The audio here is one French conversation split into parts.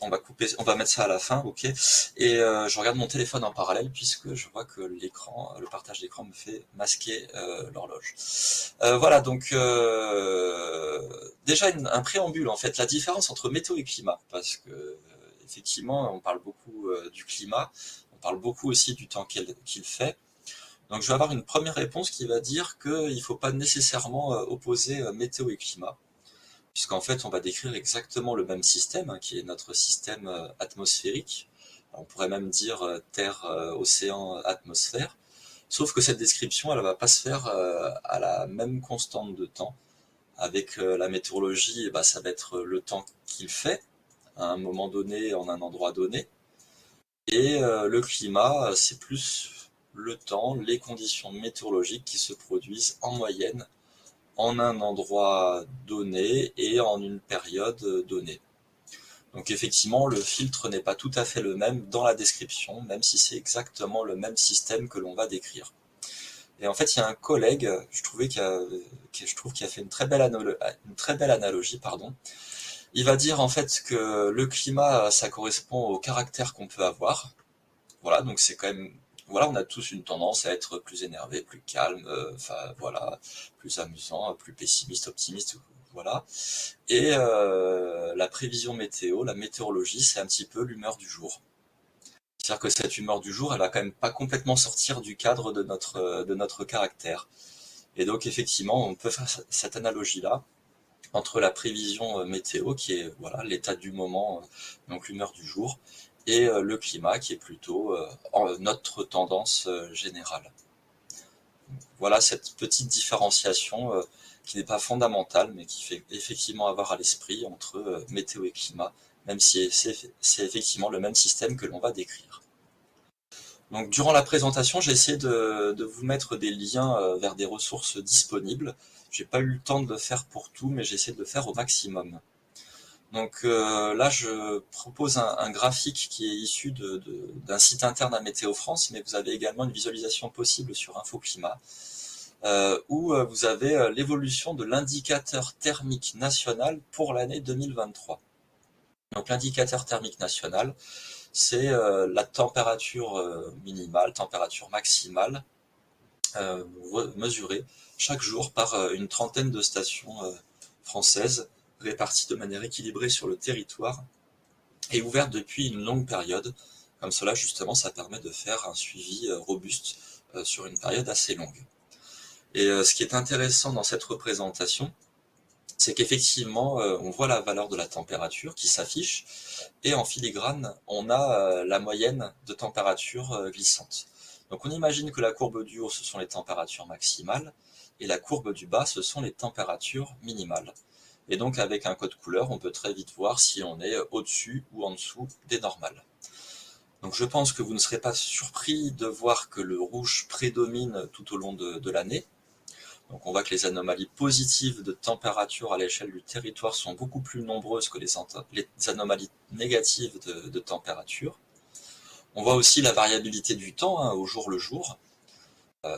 on va mettre ça à la fin, ok. Et je regarde mon téléphone en parallèle puisque je vois que le partage d'écran me fait masquer l'horloge. Voilà, donc déjà un préambule en fait, la différence entre météo et climat, parce que effectivement, on parle beaucoup du climat, on parle beaucoup aussi du temps qu'il fait. Donc je vais avoir une première réponse qui va dire qu'il ne faut pas nécessairement opposer météo et climat, puisqu'en fait on va décrire exactement le même système, hein, qui est notre système atmosphérique. On pourrait même dire Terre, océan, atmosphère. Sauf que cette description, elle ne va pas se faire à la même constante de temps. Avec la météorologie, bah, ça va être le temps qu'il fait, à un moment donné, en un endroit donné. Et le climat, c'est plus le temps, les conditions météorologiques qui se produisent en moyenne en un endroit donné et en une période donnée. Donc effectivement, le filtre n'est pas tout à fait le même dans la description, même si c'est exactement le même système que l'on va décrire. Et en fait, il y a un collègue, je trouve qu'il a fait une très belle analogie, pardon. Il va dire en fait que le climat, ça correspond au caractère qu'on peut avoir. Voilà, donc c'est quand même, voilà, on a tous une tendance à être plus énervé, plus calme, enfin voilà, plus amusant, plus pessimiste, optimiste, voilà. Et la prévision météo, la météorologie, c'est un petit peu l'humeur du jour. C'est-à-dire que cette humeur du jour, elle va quand même pas complètement sortir du cadre de notre caractère. Et donc effectivement, on peut faire cette analogie-là entre la prévision météo, qui est voilà l'état du moment, donc l'humeur du jour, et le climat, qui est plutôt notre tendance générale. Voilà cette petite différenciation qui n'est pas fondamentale, mais qui fait effectivement avoir à l'esprit entre météo et climat, même si c'est effectivement le même système que l'on va décrire. Donc, durant la présentation, j'ai essayé de vous mettre des liens vers des ressources disponibles. J'ai pas eu le temps de le faire pour tout, mais j'ai essayé de le faire au maximum. Donc là, je propose un graphique qui est issu d'un site interne à Météo France, mais vous avez également une visualisation possible sur InfoClimat, où vous avez l'évolution de l'indicateur thermique national pour l'année 2023. Donc l'indicateur thermique national, c'est la température minimale, température maximale, mesurée chaque jour par une trentaine de stations françaises réparties de manière équilibrée sur le territoire et ouverte depuis une longue période. Comme cela, justement, ça permet de faire un suivi robuste sur une période assez longue. Et ce qui est intéressant dans cette représentation, c'est qu'effectivement, on voit la valeur de la température qui s'affiche, et en filigrane, on a la moyenne de température glissante. Donc on imagine que la courbe du haut, ce sont les températures maximales, et la courbe du bas, ce sont les températures minimales. Et donc avec un code couleur, on peut très vite voir si on est au-dessus ou en dessous des normales. Donc je pense que vous ne serez pas surpris de voir que le rouge prédomine tout au long de l'année. Donc on voit que les anomalies positives de température à l'échelle du territoire sont beaucoup plus nombreuses que les anomalies négatives de température. On voit aussi la variabilité du temps, hein, au jour le jour.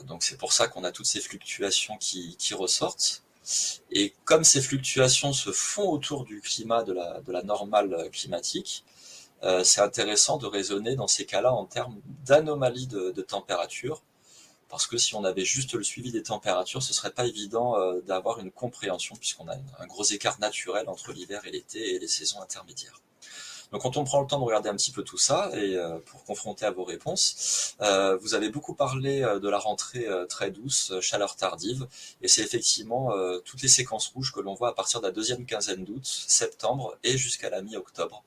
Donc c'est pour ça qu'on a toutes ces fluctuations qui ressortent. Et comme ces fluctuations se font autour du climat, de la normale climatique, c'est intéressant de raisonner dans ces cas-là en termes d'anomalies de température, parce que si on avait juste le suivi des températures, ce serait pas évident d'avoir une compréhension, puisqu'on a un gros écart naturel entre l'hiver et l'été et les saisons intermédiaires. Donc quand on prend le temps de regarder un petit peu tout ça, et pour confronter à vos réponses, vous avez beaucoup parlé de la rentrée très douce, chaleur tardive, et c'est effectivement toutes les séquences rouges que l'on voit à partir de la deuxième quinzaine d'août, septembre, et jusqu'à la mi-octobre.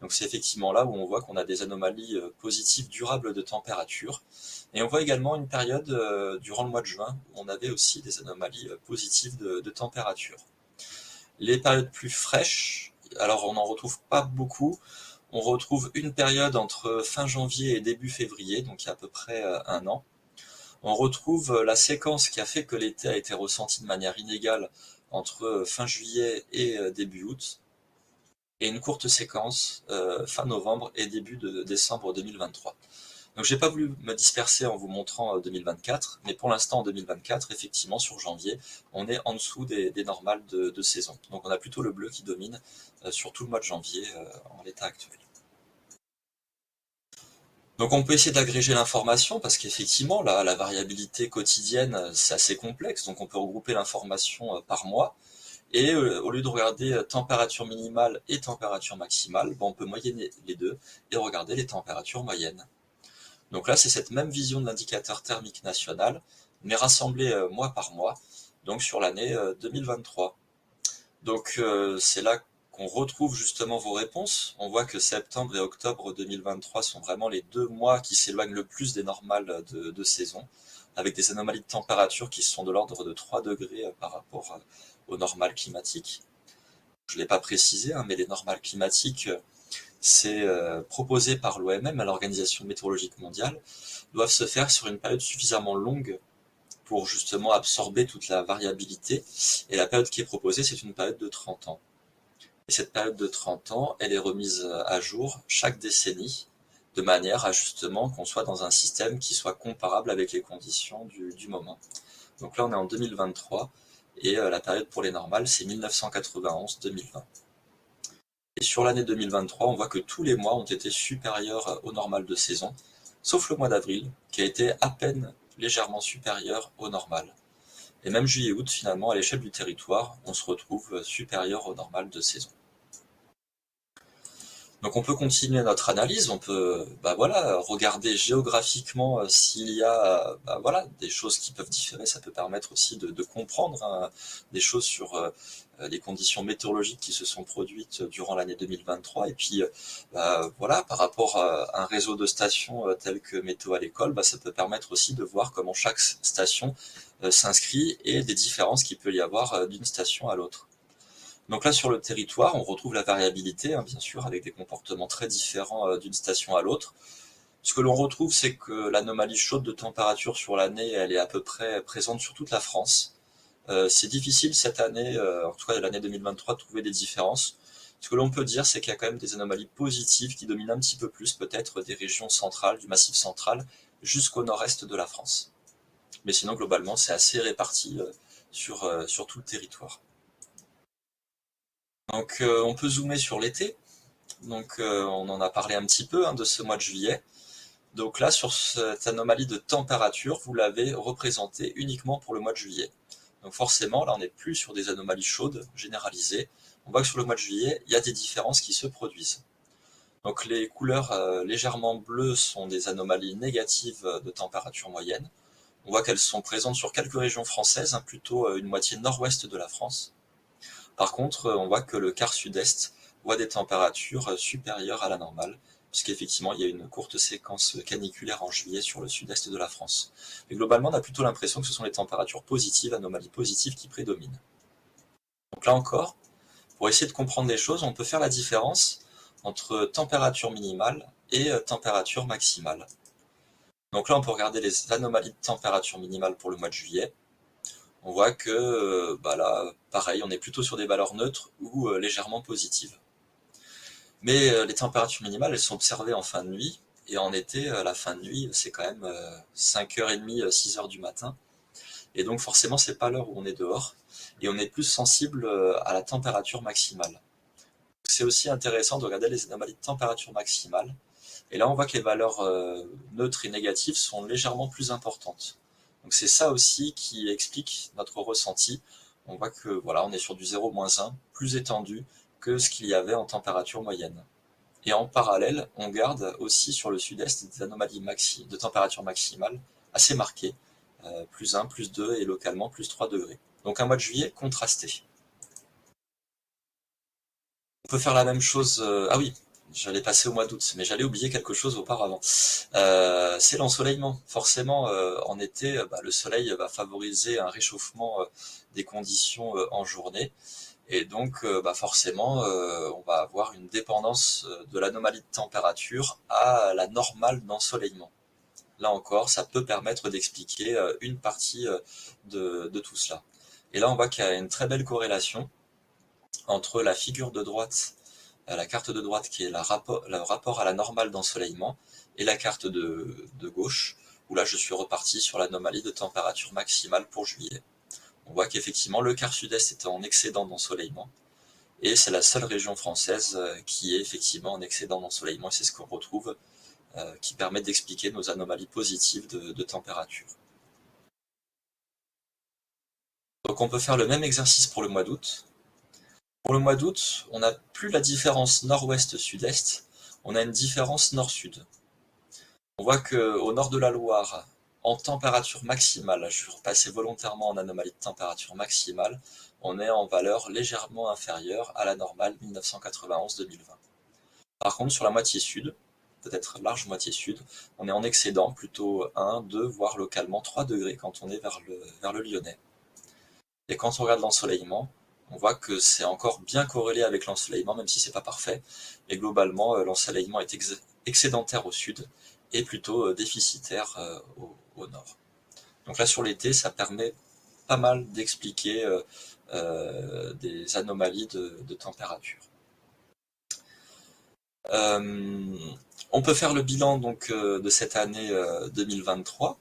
Donc c'est effectivement là où on voit qu'on a des anomalies positives durables de température. Et on voit également une période durant le mois de juin où on avait aussi des anomalies positives de température. Les périodes plus fraîches, alors on n'en retrouve pas beaucoup. On retrouve une période entre fin janvier et début février, donc il y a à peu près un an. On retrouve la séquence qui a fait que l'été a été ressenti de manière inégale entre fin juillet et début août, et une courte séquence fin novembre et début de décembre 2023. Donc j'ai pas voulu me disperser en vous montrant 2024, mais pour l'instant en 2024, effectivement sur janvier, on est en dessous des normales de saison. Donc on a plutôt le bleu qui domine sur tout le mois de janvier en l'état actuel. Donc on peut essayer d'agréger l'information parce qu'effectivement la variabilité quotidienne c'est assez complexe, donc on peut regrouper l'information par mois. Et au lieu de regarder température minimale et température maximale, on peut moyenner les deux et regarder les températures moyennes. Donc là, c'est cette même vision de l'indicateur thermique national, mais rassemblée mois par mois, donc sur l'année 2023. Donc c'est là qu'on retrouve justement vos réponses. On voit que septembre et octobre 2023 sont vraiment les 2 mois qui s'éloignent le plus des normales de saison, avec des anomalies de température qui sont de l'ordre de 3 degrés par rapport aux normales climatiques. Je ne l'ai pas précisé, hein, mais les normales climatiques, c'est proposé par l'OMM, l'Organisation météorologique mondiale, doivent se faire sur une période suffisamment longue pour justement absorber toute la variabilité. Et la période qui est proposée, c'est une période de 30 ans. Et cette période de 30 ans, elle est remise à jour chaque décennie, de manière à justement qu'on soit dans un système qui soit comparable avec les conditions du moment. Donc là, on est en 2023, et la période pour les normales, c'est 1991-2020. Et sur l'année 2023, on voit que tous les mois ont été supérieurs au normal de saison, sauf le mois d'avril, qui a été à peine légèrement supérieur au normal. Et même juillet-août, finalement, à l'échelle du territoire, on se retrouve supérieur au normal de saison. Donc on peut continuer notre analyse, on peut regarder géographiquement s'il y a des choses qui peuvent différer, ça peut permettre aussi de comprendre des choses sur les conditions météorologiques qui se sont produites durant l'année 2023, et puis par rapport à un réseau de stations tel que Météo à l'école, ça peut permettre aussi de voir comment chaque station s'inscrit et des différences qu'il peut y avoir d'une station à l'autre. Donc là, sur le territoire, on retrouve la variabilité, hein, bien sûr, avec des comportements très différents d'une station à l'autre. Ce que l'on retrouve, c'est que l'anomalie chaude de température sur l'année, elle est à peu près présente sur toute la France. C'est difficile cette année, en tout cas l'année 2023, de trouver des différences. Ce que l'on peut dire, c'est qu'il y a quand même des anomalies positives qui dominent un petit peu plus, peut-être des régions centrales, du Massif central, jusqu'au nord-est de la France. Mais sinon, globalement, c'est assez réparti sur tout le territoire. Donc on peut zoomer sur l'été. Donc on en a parlé un petit peu de ce mois de juillet. Donc là, sur cette anomalie de température, vous l'avez représentée uniquement pour le mois de juillet. Donc forcément, là, on n'est plus sur des anomalies chaudes généralisées. On voit que sur le mois de juillet, il y a des différences qui se produisent. Donc les couleurs légèrement bleues sont des anomalies négatives de température moyenne. On voit qu'elles sont présentes sur quelques régions françaises, plutôt une moitié nord-ouest de la France. Par contre, on voit que le quart sud-est voit des températures supérieures à la normale, puisqu'effectivement, il y a une courte séquence caniculaire en juillet sur le sud-est de la France. Mais globalement, on a plutôt l'impression que ce sont les températures positives, anomalies positives qui prédominent. Donc là encore, pour essayer de comprendre les choses, on peut faire la différence entre température minimale et température maximale. Donc là, on peut regarder les anomalies de température minimale pour le mois de juillet. On voit que là, pareil, on est plutôt sur des valeurs neutres ou légèrement positives. Mais les températures minimales, elles sont observées en fin de nuit, et en été, la fin de nuit, c'est quand même 5h30, 6h du matin, et donc forcément, c'est pas l'heure où on est dehors, et on est plus sensible à la température maximale. C'est aussi intéressant de regarder les anomalies de température maximale, et là, on voit que les valeurs neutres et négatives sont légèrement plus importantes. Donc c'est ça aussi qui explique notre ressenti. On voit que voilà, on est sur du 0-1, plus étendu que ce qu'il y avait en température moyenne. Et en parallèle, on garde aussi sur le sud-est des anomalies de température maximale assez marquées, plus 1, plus 2 et localement plus 3 degrés. Donc un mois de juillet contrasté. On peut faire la même chose. Ah oui, j'allais passer au mois d'août, mais j'allais oublier quelque chose auparavant. C'est l'ensoleillement. Forcément, en été, le soleil va favoriser un réchauffement des conditions en journée. Et donc, forcément, on va avoir une dépendance de l'anomalie de température à la normale d'ensoleillement. Là encore, ça peut permettre d'expliquer une partie de tout cela. Et là, on voit qu'il y a une très belle corrélation entre la figure de droite la carte de droite qui est le rapport à la normale d'ensoleillement, et la carte de gauche, où là je suis reparti sur l'anomalie de température maximale pour juillet. On voit qu'effectivement le quart sud-est est en excédent d'ensoleillement, et c'est la seule région française qui est effectivement en excédent d'ensoleillement, et c'est ce qu'on retrouve, qui permet d'expliquer nos anomalies positives de température. Donc on peut faire le même exercice pour le mois d'août. Pour le mois d'août, on n'a plus la différence nord-ouest-sud-est, on a une différence nord-sud. On voit qu'au nord de la Loire, en température maximale, je vais repasser volontairement en anomalie de température maximale, on est en valeur légèrement inférieure à la normale 1991-2020. Par contre, sur la moitié sud, peut-être large moitié sud, on est en excédent, plutôt 1, 2, voire localement 3 degrés quand on est vers le Lyonnais. Et quand on regarde l'ensoleillement, on voit que c'est encore bien corrélé avec l'ensoleillement, même si c'est pas parfait. Et globalement, l'ensoleillement est excédentaire au sud et plutôt déficitaire au nord. Donc là, sur l'été, ça permet pas mal d'expliquer des anomalies de température. On peut faire le bilan donc de cette année 2023.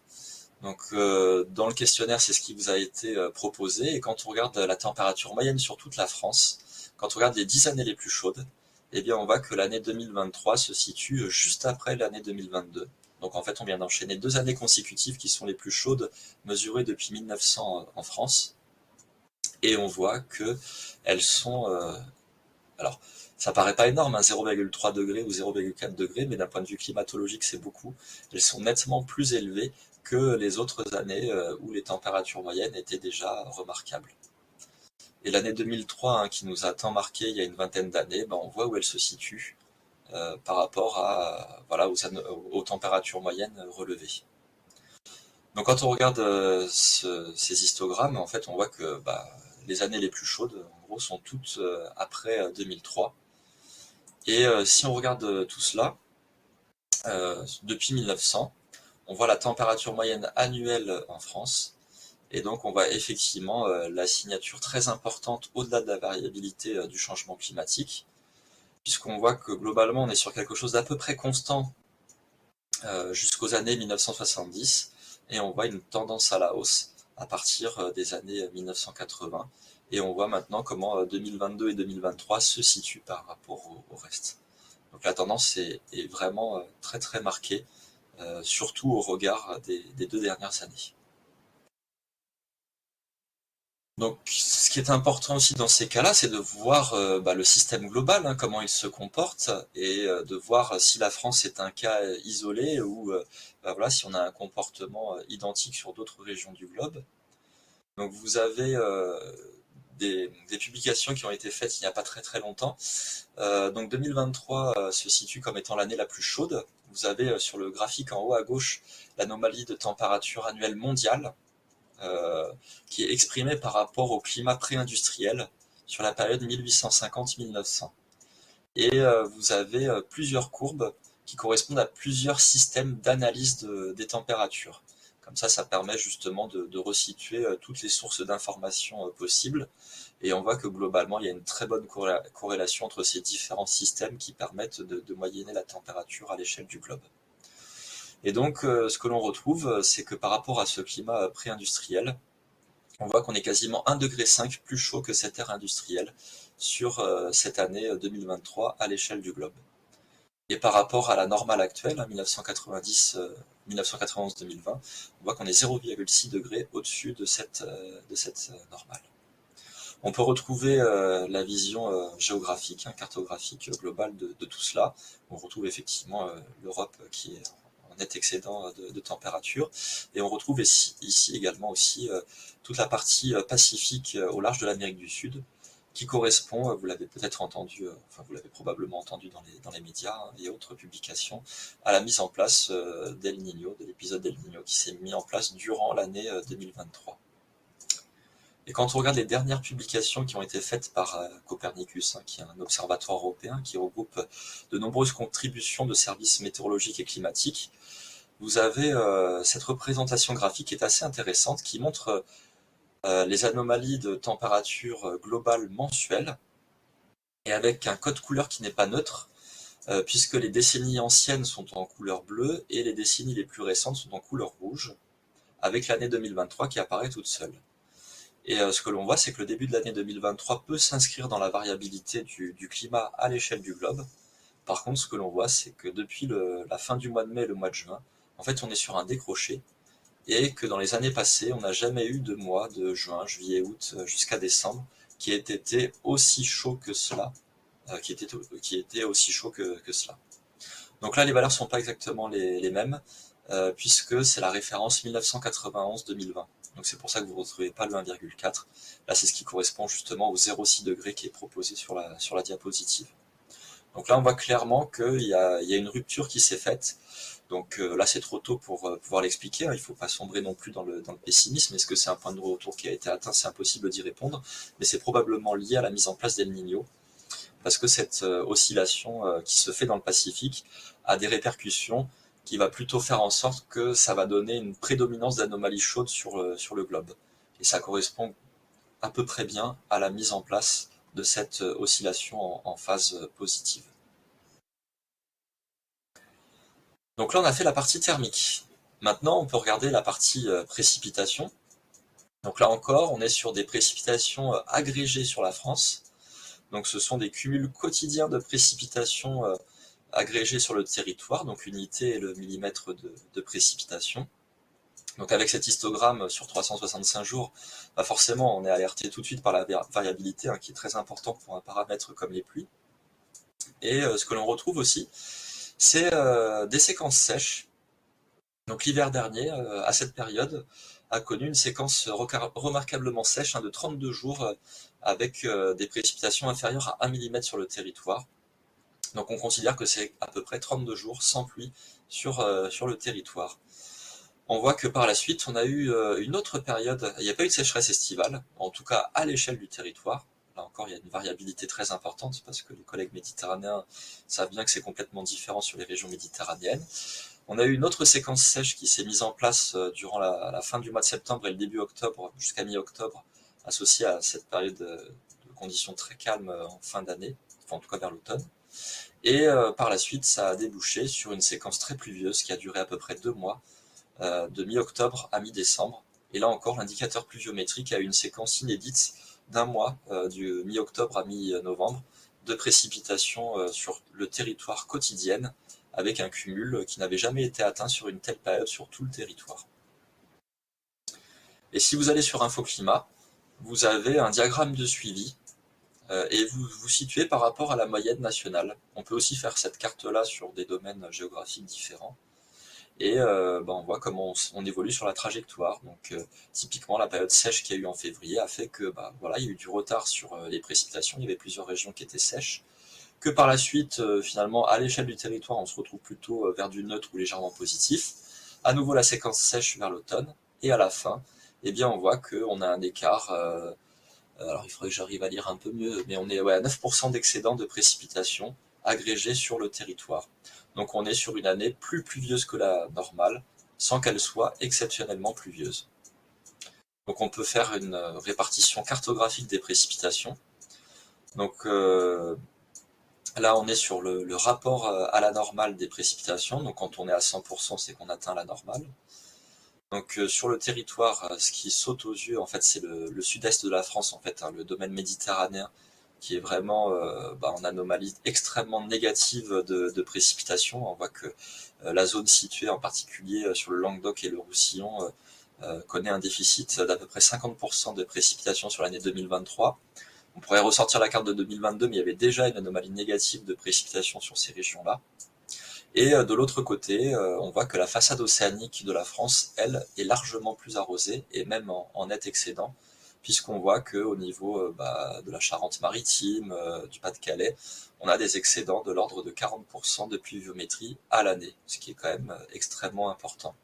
Donc dans le questionnaire, c'est ce qui vous a été proposé. Et quand on regarde la température moyenne sur toute la France, quand on regarde les 10 années les plus chaudes, eh bien on voit que l'année 2023 se situe juste après l'année 2022. Donc en fait, on vient d'enchaîner 2 années consécutives qui sont les plus chaudes mesurées depuis 1900 en France. Et on voit que elles sont... alors, ça paraît pas énorme, hein, 0,3 degrés ou 0,4 degrés, mais d'un point de vue climatologique, c'est beaucoup. Elles sont nettement plus élevées que les autres années où les températures moyennes étaient déjà remarquables. Et l'année 2003, hein, qui nous a tant marqué il y a une vingtaine d'années, ben, on voit où elle se situe par rapport à, voilà, aux températures moyennes relevées. Donc quand on regarde ces histogrammes, en fait, on voit que bah, les années les plus chaudes, en gros, sont toutes après 2003. Et si on regarde tout cela, depuis 1900, on voit la température moyenne annuelle en France, et donc on voit effectivement la signature très importante au-delà de la variabilité du changement climatique, puisqu'on voit que globalement on est sur quelque chose d'à peu près constant jusqu'aux années 1970, et on voit une tendance à la hausse à partir des années 1980, et on voit maintenant comment 2022 et 2023 se situent par rapport au reste. Donc la tendance est vraiment très très marquée, surtout au regard des 2 dernières années. Donc ce qui est important aussi dans ces cas-là, c'est de voir le système global, hein, comment il se comporte, et de voir si la France est un cas isolé ou voilà, si on a un comportement identique sur d'autres régions du globe. Donc vous avez des publications qui ont été faites il n'y a pas très très longtemps. Donc 2023 se situe comme étant l'année la plus chaude. Vous avez sur le graphique en haut à gauche l'anomalie de température annuelle mondiale qui est exprimée par rapport au climat pré-industriel sur la période 1850-1900. Et vous avez plusieurs courbes qui correspondent à plusieurs systèmes d'analyse des températures. Comme ça permet justement de resituer toutes les sources d'informations possibles. Et on voit que globalement, il y a une très bonne corrélation entre ces différents systèmes qui permettent de moyenner la température à l'échelle du globe. Et donc, ce que l'on retrouve, c'est que par rapport à ce climat pré-industriel, on voit qu'on est quasiment 1,5 degré plus chaud que cette ère industrielle sur cette année 2023 à l'échelle du globe. Et par rapport à la normale actuelle, 1991-2020, on voit qu'on est 0,6 degrés au-dessus de cette normale. On peut retrouver la vision géographique, cartographique globale de tout cela. On retrouve effectivement l'Europe qui est en net excédent de température. Et on retrouve ici également aussi toute la partie pacifique au large de l'Amérique du Sud, qui correspond, vous l'avez peut-être entendu, enfin vous l'avez probablement entendu dans les médias et autres publications, à la mise en place d'El Niño, de l'épisode d'El Niño qui s'est mis en place durant l'année 2023. Et quand on regarde les dernières publications qui ont été faites par Copernicus, hein, qui est un observatoire européen qui regroupe de nombreuses contributions de services météorologiques et climatiques, vous avez cette représentation graphique qui est assez intéressante, qui montre les anomalies de température globale mensuelle, et avec un code couleur qui n'est pas neutre, puisque les décennies anciennes sont en couleur bleue et les décennies les plus récentes sont en couleur rouge, avec l'année 2023 qui apparaît toute seule. Et ce que l'on voit, c'est que le début de l'année 2023 peut s'inscrire dans la variabilité du climat à l'échelle du globe. Par contre, ce que l'on voit, c'est que depuis la fin du mois de mai et le mois de juin, en fait, on est sur un décroché, et que dans les années passées, on n'a jamais eu de mois de juin, juillet, août, jusqu'à décembre, qui ait été aussi chaud que cela, qui était aussi chaud que cela. Donc là, les valeurs sont pas exactement les mêmes, puisque c'est la référence 1991-2020. Donc c'est pour ça que vous ne retrouvez pas le 1,4. Là, c'est ce qui correspond justement au 0,6 degré qui est proposé sur la diapositive. Donc là, on voit clairement qu'il y a une rupture qui s'est faite. Donc là, c'est trop tôt pour pouvoir l'expliquer. Il ne faut pas sombrer non plus dans le pessimisme. Est-ce que c'est un point de retour qui a été atteint? C'est impossible d'y répondre. Mais c'est probablement lié à la mise en place d'El Niño, parce que cette oscillation qui se fait dans le Pacifique a des répercussions qui va plutôt faire en sorte que ça va donner une prédominance d'anomalies chaudes sur le globe. Et ça correspond à peu près bien à la mise en place de cette oscillation en phase positive. Donc là, on a fait la partie thermique. Maintenant, on peut regarder la partie précipitation. Donc là encore, on est sur des précipitations agrégées sur la France. Donc ce sont des cumuls quotidiens de précipitations agrégées sur le territoire. Donc l'unité est le millimètre de précipitation. Donc avec cet histogramme sur 365 jours, bah forcément on est alerté tout de suite par la variabilité, qui est très importante pour un paramètre comme les pluies. Et ce que l'on retrouve aussi, c'est des séquences sèches. Donc l'hiver dernier, à cette période, a connu une séquence remarquablement sèche, de 32 jours, avec des précipitations inférieures à 1 mm sur le territoire. Donc on considère que c'est à peu près 32 jours sans pluie sur le territoire. On voit que par la suite, on a eu une autre période, il n'y a pas eu de sécheresse estivale, en tout cas à l'échelle du territoire. Là encore, il y a une variabilité très importante, parce que les collègues méditerranéens savent bien que c'est complètement différent sur les régions méditerranéennes. On a eu une autre séquence sèche qui s'est mise en place durant la fin du mois de septembre et le début octobre, jusqu'à mi-octobre, associée à cette période de conditions très calmes en fin d'année, enfin en tout cas vers l'automne. Et par la suite, ça a débouché sur une séquence très pluvieuse qui a duré à peu près 2 mois, de mi-octobre à mi-décembre. Et là encore, l'indicateur pluviométrique a eu une séquence inédite d'1 mois, du mi-octobre à mi-novembre, de précipitations sur le territoire quotidienne, avec un cumul qui n'avait jamais été atteint sur une telle période sur tout le territoire. Et si vous allez sur InfoClimat, vous avez un diagramme de suivi, et vous vous situez par rapport à la moyenne nationale. On peut aussi faire cette carte-là sur des domaines géographiques différents. Et on voit comment on évolue sur la trajectoire. Donc typiquement, la période sèche qu'il y a eu en février a fait que il y a eu du retard sur les précipitations. Il y avait plusieurs régions qui étaient sèches. Que par la suite, finalement, à l'échelle du territoire, on se retrouve plutôt vers du neutre ou légèrement positif. À nouveau, la séquence sèche vers l'automne. Et à la fin, on voit qu'on a un écart. Alors il faudrait que j'arrive à lire un peu mieux, mais on est à 9% d'excédent de précipitations agrégées sur le territoire. Donc on est sur une année plus pluvieuse que la normale, sans qu'elle soit exceptionnellement pluvieuse. Donc on peut faire une répartition cartographique des précipitations. Donc là on est sur le rapport à la normale des précipitations. Donc quand on est à 100%, c'est qu'on atteint la normale. Donc sur le territoire, ce qui saute aux yeux, en fait, c'est le sud-est de la France, en fait, le domaine méditerranéen, qui est vraiment en anomalie extrêmement négative de précipitations. On voit que la zone située en particulier sur le Languedoc et le Roussillon connaît un déficit d'à peu près 50% de précipitations sur l'année 2023. On pourrait ressortir la carte de 2022, mais il y avait déjà une anomalie négative de précipitations sur ces régions-là. Et de l'autre côté, on voit que la façade océanique de la France, elle, est largement plus arrosée, et même en net excédent, puisqu'on voit qu'au niveau de la Charente-Maritime, du Pas-de-Calais, on a des excédents de l'ordre de 40% de pluviométrie à l'année, ce qui est quand même extrêmement important.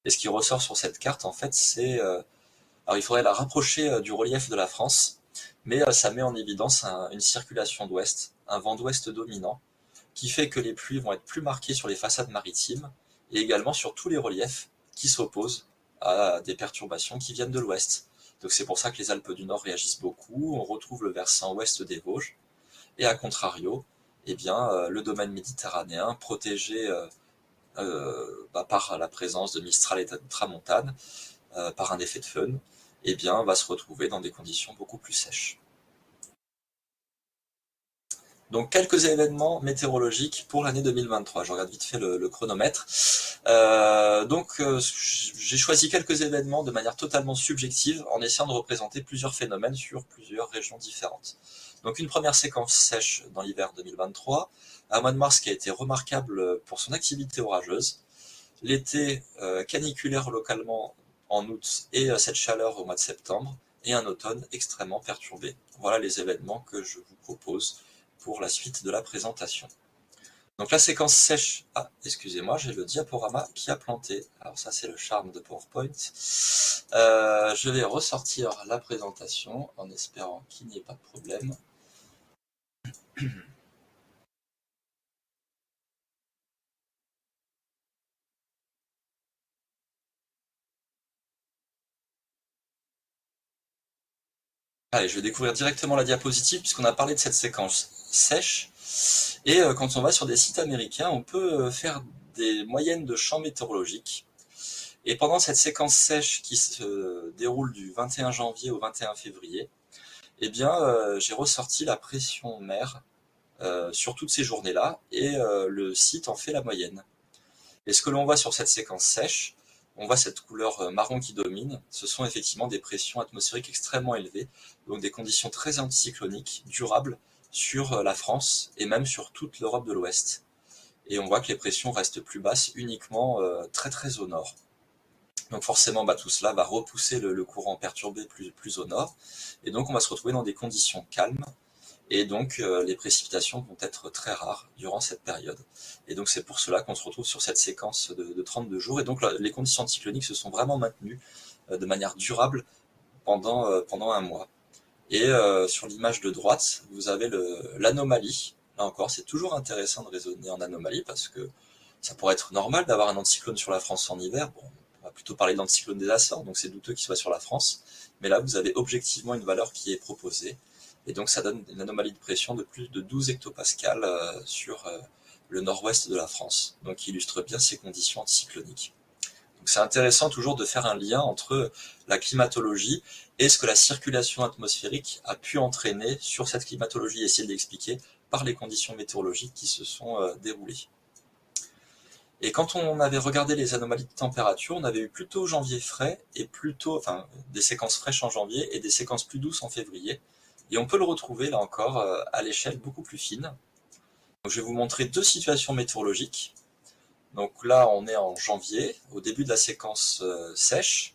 Et ce qui ressort sur cette carte, en fait, c'est... alors il faudrait la rapprocher du relief de la France, mais ça met en évidence une circulation d'ouest, un vent d'ouest dominant, qui fait que les pluies vont être plus marquées sur les façades maritimes et également sur tous les reliefs qui s'opposent à des perturbations qui viennent de l'ouest. Donc c'est pour ça que les Alpes du Nord réagissent beaucoup. On retrouve le versant ouest des Vosges et à contrario, eh bien, le domaine méditerranéen, protégé par la présence de Mistral et de Tramontane, par un effet de fun, eh bien, va se retrouver dans des conditions beaucoup plus sèches. Donc quelques événements météorologiques pour l'année 2023. Je regarde vite fait le chronomètre. J'ai choisi quelques événements de manière totalement subjective en essayant de représenter plusieurs phénomènes sur plusieurs régions différentes. Donc une première séquence sèche dans l'hiver 2023, un mois de mars qui a été remarquable pour son activité orageuse, l'été caniculaire localement en août et cette chaleur au mois de septembre, et un automne extrêmement perturbé. Voilà les événements que je vous propose pour la suite de la présentation. Donc la séquence sèche, excusez-moi, j'ai le diaporama qui a planté. Alors ça c'est le charme de PowerPoint. Je vais ressortir la présentation en espérant qu'il n'y ait pas de problème. Allez, je vais découvrir directement la diapositive puisqu'on a parlé de cette séquence sèche. Et quand on va sur des sites américains, on peut faire des moyennes de champs météorologiques. Et pendant cette séquence sèche qui se déroule du 21 janvier au 21 février, eh bien, j'ai ressorti la pression mer sur toutes ces journées-là, et le site en fait la moyenne. Et ce que l'on voit sur cette séquence sèche, on voit cette couleur marron qui domine, ce sont effectivement des pressions atmosphériques extrêmement élevées, donc des conditions très anticycloniques, durables, sur la France et même sur toute l'Europe de l'Ouest. Et on voit que les pressions restent plus basses uniquement très très au nord. Donc forcément, tout cela va repousser le courant perturbé plus au nord, et donc on va se retrouver dans des conditions calmes, et donc les précipitations vont être très rares durant cette période. Et donc c'est pour cela qu'on se retrouve sur cette séquence de 32 jours, et donc les conditions anticycloniques se sont vraiment maintenues de manière durable pendant un mois. Et sur l'image de droite, vous avez l'anomalie. Là encore, c'est toujours intéressant de raisonner en anomalie, parce que ça pourrait être normal d'avoir un anticyclone sur la France en hiver. Bon, on va plutôt parler d'anticyclone des Açores, donc c'est douteux qu'il soit sur la France. Mais là, vous avez objectivement une valeur qui est proposée. Et donc ça donne une anomalie de pression de plus de 12 hectopascales sur le nord-ouest de la France, donc qui illustre bien ces conditions anticycloniques. Donc c'est intéressant toujours de faire un lien entre la climatologie et ce que la circulation atmosphérique a pu entraîner sur cette climatologie, et essayer d'expliquer par les conditions météorologiques qui se sont déroulées. Et quand on avait regardé les anomalies de température, on avait eu plutôt janvier frais, et des séquences fraîches en janvier et des séquences plus douces en février. Et on peut le retrouver là encore à l'échelle beaucoup plus fine. Donc, je vais vous montrer deux situations météorologiques. Donc là, on est en janvier, au début de la séquence sèche.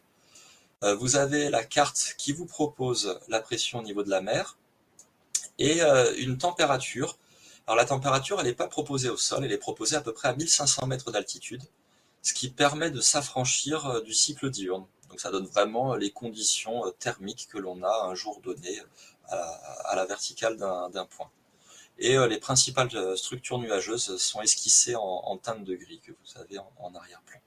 Vous avez la carte qui vous propose la pression au niveau de la mer et une température. Alors la température, elle n'est pas proposée au sol, elle est proposée à peu près à 1500 mètres d'altitude, ce qui permet de s'affranchir du cycle diurne. Donc ça donne vraiment les conditions thermiques que l'on a un jour donné à la verticale d'un point. Et les principales structures nuageuses sont esquissées en teinte de gris, que vous avez en arrière-plan.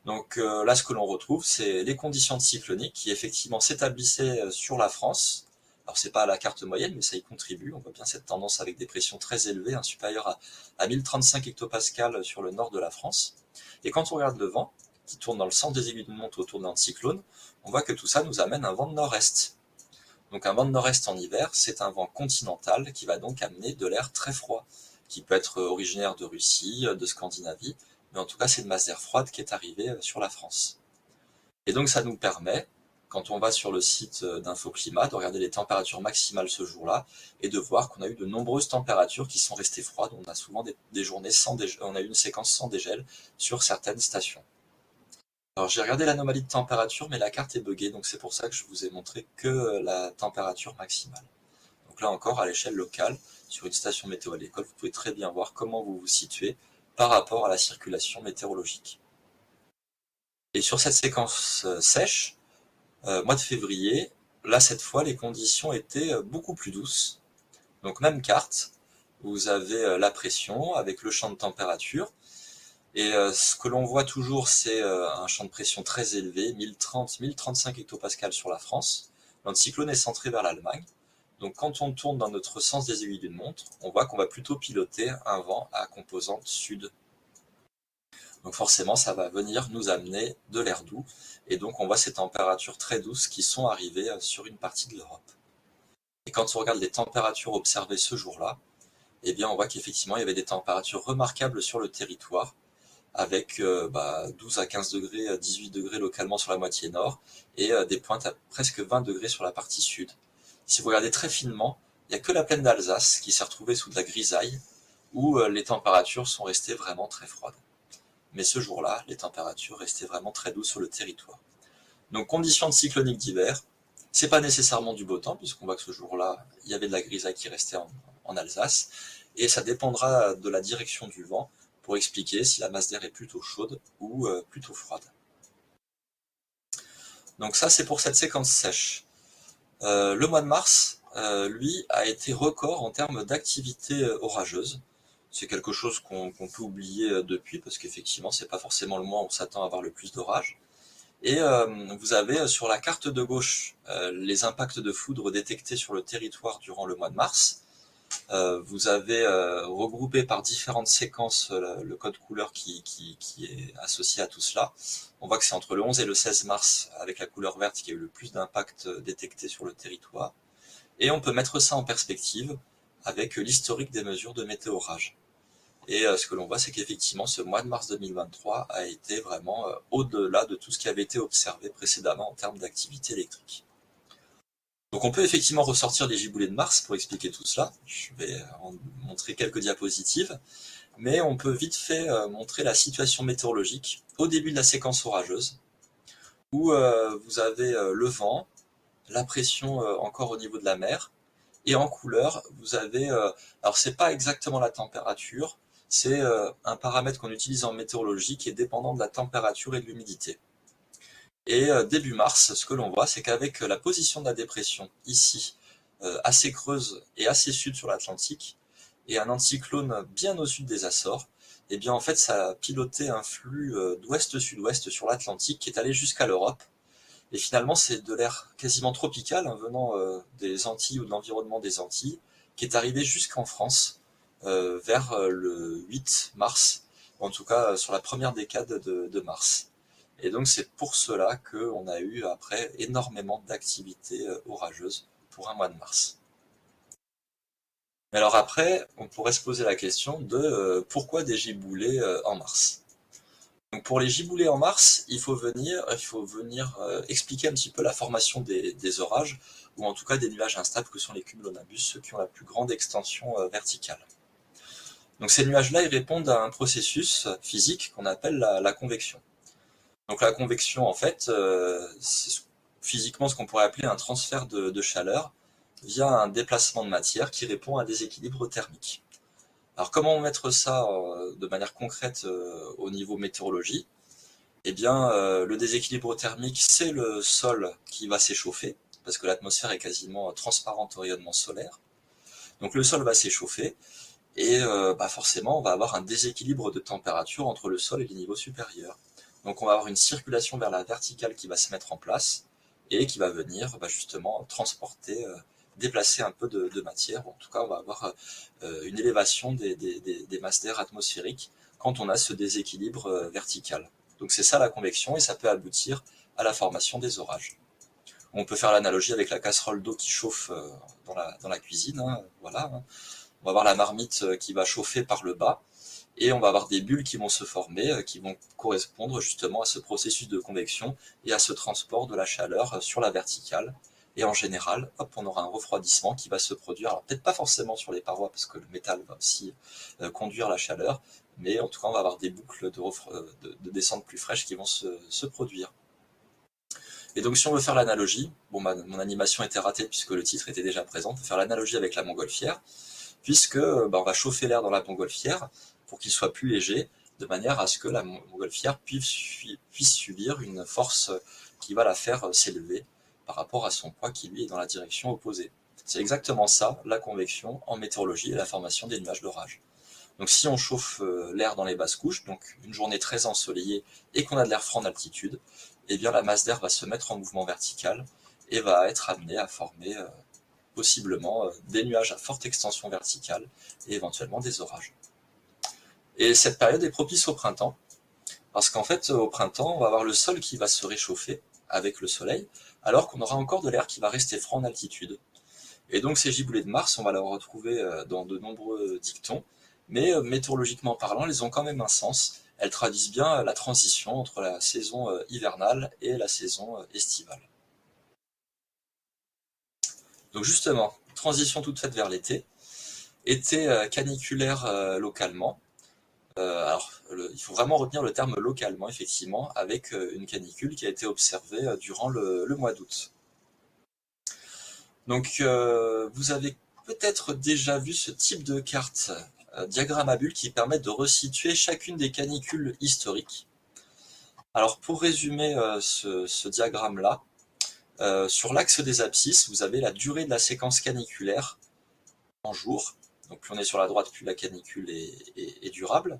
Donc là, ce que l'on retrouve, c'est les conditions cycloniques qui effectivement s'établissaient sur la France. Alors c'est pas à la carte moyenne, mais ça y contribue. On voit bien cette tendance avec des pressions très élevées, supérieures à 1035 hectopascales sur le nord de la France. Et quand on regarde le vent, qui tourne dans le sens des aiguilles d'une montre autour d'un cyclone, on voit que tout ça nous amène un vent de nord-est. Donc un vent de nord-est en hiver, c'est un vent continental qui va donc amener de l'air très froid, qui peut être originaire de Russie, de Scandinavie, mais en tout cas c'est une masse d'air froide qui est arrivée sur la France. Et donc ça nous permet, quand on va sur le site d'InfoClimat, de regarder les températures maximales ce jour-là, et de voir qu'on a eu de nombreuses températures qui sont restées froides. On a souvent des journées sans dégel, on a eu une séquence sans dégel sur certaines stations. Alors j'ai regardé l'anomalie de température, mais la carte est buggée, donc c'est pour ça que je vous ai montré que la température maximale. Donc là encore, à l'échelle locale, sur une station météo à l'école, vous pouvez très bien voir comment vous vous situez par rapport à la circulation météorologique. Et sur cette séquence sèche, mois de février, là cette fois les conditions étaient beaucoup plus douces. Donc même carte, vous avez la pression avec le champ de température. Et ce que l'on voit toujours, c'est un champ de pression très élevé, 1030-1035 hectopascales sur la France. L'anticyclone est centré vers l'Allemagne. Donc quand on tourne dans notre sens des aiguilles d'une montre, on voit qu'on va plutôt piloter un vent à composante sud. Donc forcément, ça va venir nous amener de l'air doux, et donc on voit ces températures très douces qui sont arrivées sur une partie de l'Europe. Et quand on regarde les températures observées ce jour-là, eh bien on voit qu'effectivement il y avait des températures remarquables sur le territoire, avec 12 à 15 degrés, 18 degrés localement sur la moitié nord, et des pointes à presque 20 degrés sur la partie sud. Si vous regardez très finement, il n'y a que la plaine d'Alsace qui s'est retrouvée sous de la grisaille, où les températures sont restées vraiment très froides. Mais ce jour-là, les températures restaient vraiment très douces sur le territoire. Donc conditions de cyclonique d'hiver, c'est pas nécessairement du beau temps, puisqu'on voit que ce jour-là, il y avait de la grisaille qui restait en Alsace, et ça dépendra de la direction du vent pour expliquer si la masse d'air est plutôt chaude ou plutôt froide. Donc ça, c'est pour cette séquence sèche. Le mois de mars, lui, a été record en termes d'activité orageuse. C'est quelque chose qu'on peut oublier depuis, parce qu'effectivement, c'est pas forcément le mois où on s'attend à avoir le plus d'orages. Et vous avez sur la carte de gauche les impacts de foudre détectés sur le territoire durant le mois de mars. Vous avez regroupé par différentes séquences le code couleur qui est associé à tout cela. On voit que c'est entre le 11 et le 16 mars, avec la couleur verte, qui a eu le plus d'impacts détectés sur le territoire. Et on peut mettre ça en perspective avec l'historique des mesures de météorage. Et ce que l'on voit, c'est qu'effectivement, ce mois de mars 2023 a été vraiment au-delà de tout ce qui avait été observé précédemment en termes d'activité électrique. Donc on peut effectivement ressortir les giboulées de Mars pour expliquer tout cela. Je vais en montrer quelques diapositives, mais on peut vite fait montrer la situation météorologique au début de la séquence orageuse, où vous avez le vent, la pression encore au niveau de la mer, et en couleur, vous avez, alors c'est pas exactement la température, c'est un paramètre qu'on utilise en météorologie qui est dépendant de la température et de l'humidité. Et début mars, ce que l'on voit, c'est qu'avec la position de la dépression ici, assez creuse et assez sud sur l'Atlantique, et un anticyclone bien au sud des Açores, et bien en fait ça a piloté un flux d'ouest-sud-ouest sur l'Atlantique qui est allé jusqu'à l'Europe. Et finalement c'est de l'air quasiment tropical venant des Antilles ou de l'environnement des Antilles, qui est arrivé jusqu'en France vers le 8 mars, en tout cas sur la première décade de mars. Et donc c'est pour cela qu'on a eu après énormément d'activités orageuses pour un mois de mars. Mais alors après, on pourrait se poser la question de pourquoi des giboulées en mars. Donc pour les giboulées en mars, il faut venir expliquer un petit peu la formation des orages, ou en tout cas des nuages instables que sont les cumulonimbus, ceux qui ont la plus grande extension verticale. Donc ces nuages-là, ils répondent à un processus physique qu'on appelle la convection. Donc la convection, en fait, c'est physiquement ce qu'on pourrait appeler un transfert de chaleur via un déplacement de matière qui répond à un déséquilibre thermique. Alors comment mettre ça de manière concrète au niveau météorologie? Eh bien, le déséquilibre thermique, c'est le sol qui va s'échauffer, parce que l'atmosphère est quasiment transparente au rayonnement solaire. Donc le sol va s'échauffer, et forcément, on va avoir un déséquilibre de température entre le sol et les niveaux supérieurs. Donc on va avoir une circulation vers la verticale qui va se mettre en place, et qui va venir justement transporter, déplacer un peu de matière. En tout cas, on va avoir une élévation des masses d'air atmosphériques quand on a ce déséquilibre vertical. Donc c'est ça la convection, et ça peut aboutir à la formation des orages. On peut faire l'analogie avec la casserole d'eau qui chauffe dans la cuisine. Voilà. On va avoir la marmite qui va chauffer par le bas, et on va avoir des bulles qui vont se former, qui vont correspondre justement à ce processus de convection et à ce transport de la chaleur sur la verticale. Et en général, hop, on aura un refroidissement qui va se produire, alors peut-être pas forcément sur les parois, parce que le métal va aussi conduire la chaleur, mais en tout cas on va avoir des boucles de descente plus fraîches qui vont se produire. Et donc si on veut faire l'analogie, bon, mon animation était ratée puisque le titre était déjà présent, on peut faire l'analogie avec la montgolfière, puisque on va chauffer l'air dans la montgolfière pour qu'il soit plus léger, de manière à ce que la montgolfière puisse subir une force qui va la faire s'élever par rapport à son poids qui lui est dans la direction opposée. C'est exactement ça, la convection en météorologie et la formation des nuages d'orage. Donc si on chauffe l'air dans les basses couches, donc une journée très ensoleillée et qu'on a de l'air froid en altitude, eh bien la masse d'air va se mettre en mouvement vertical et va être amenée à former possiblement des nuages à forte extension verticale et éventuellement des orages. Et cette période est propice au printemps, parce qu'en fait, au printemps, on va avoir le sol qui va se réchauffer avec le soleil, alors qu'on aura encore de l'air qui va rester froid en altitude. Et donc ces giboulées de Mars, on va les retrouver dans de nombreux dictons, mais météorologiquement parlant, elles ont quand même un sens. Elles traduisent bien la transition entre la saison hivernale et la saison estivale. Donc justement, transition toute faite vers l'été, été caniculaire localement. Alors, il faut vraiment retenir le terme localement, effectivement, avec une canicule qui a été observée durant le mois d'août. Donc, vous avez peut-être déjà vu ce type de carte diagramme à bulles qui permet de resituer chacune des canicules historiques. Alors, pour résumer ce diagramme-là, sur l'axe des abscisses, vous avez la durée de la séquence caniculaire en jours. Donc, plus on est sur la droite, plus la canicule est durable.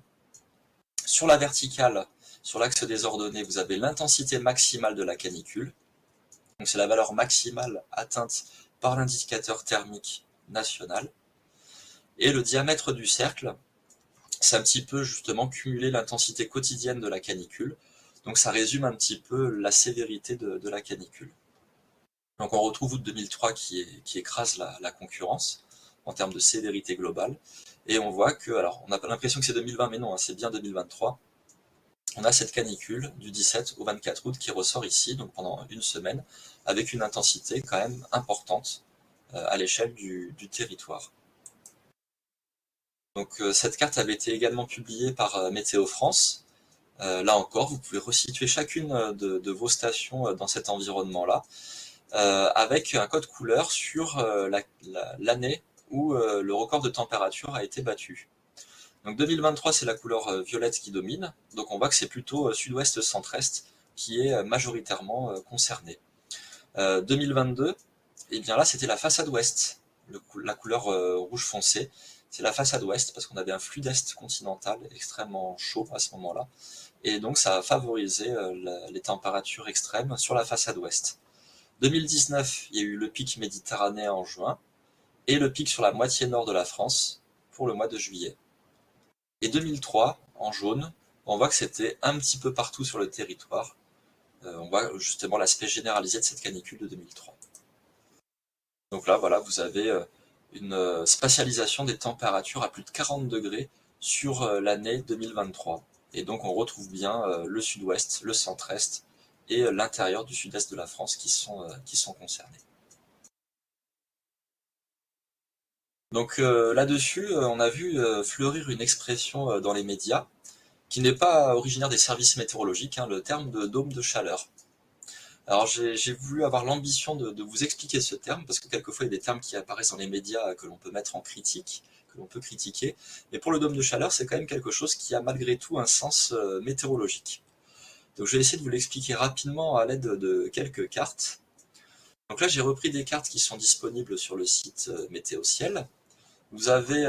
Sur la verticale, sur l'axe des ordonnées, vous avez l'intensité maximale de la canicule. Donc, c'est la valeur maximale atteinte par l'indicateur thermique national. Et le diamètre du cercle, c'est un petit peu justement cumuler l'intensité quotidienne de la canicule. Donc ça résume un petit peu la sévérité de la canicule. Donc on retrouve août 2003 qui écrase la concurrence en termes de sévérité globale. Et on voit que, alors on a l'impression que c'est 2020, mais non, hein, c'est bien 2023. On a cette canicule du 17 au 24 août qui ressort ici, donc pendant une semaine, avec une intensité quand même importante à l'échelle du territoire. Donc cette carte avait été également publiée par Météo France. Là encore, vous pouvez resituer chacune de vos stations dans cet environnement-là, avec un code couleur sur l'année où le record de température a été battu. Donc 2023, c'est la couleur violette qui domine, donc on voit que c'est plutôt sud-ouest centre-est qui est majoritairement concerné. 2022, et bien là c'était la façade ouest, la couleur rouge foncé, c'est la façade ouest parce qu'on avait un flux d'est continental extrêmement chaud à ce moment-là, et donc ça a favorisé les températures extrêmes sur la façade ouest. 2019, il y a eu le pic méditerranéen en juin, et le pic sur la moitié nord de la France pour le mois de juillet. Et 2003, en jaune, on voit que c'était un petit peu partout sur le territoire. On voit justement l'aspect généralisé de cette canicule de 2003. Donc là, voilà, vous avez une spatialisation des températures à plus de 40 degrés sur l'année 2023. Et donc on retrouve bien le sud-ouest, le centre-est et l'intérieur du sud-est de la France qui sont concernés. Donc là-dessus, on a vu fleurir une expression dans les médias qui n'est pas originaire des services météorologiques, hein, le terme de dôme de chaleur. Alors j'ai voulu avoir l'ambition de vous expliquer ce terme, parce que quelquefois il y a des termes qui apparaissent dans les médias que l'on peut mettre en critique, que l'on peut critiquer, mais pour le dôme de chaleur, c'est quand même quelque chose qui a malgré tout un sens météorologique. Donc je vais essayer de vous l'expliquer rapidement à l'aide de quelques cartes. Donc là j'ai repris des cartes qui sont disponibles sur le site Météo Ciel. Vous avez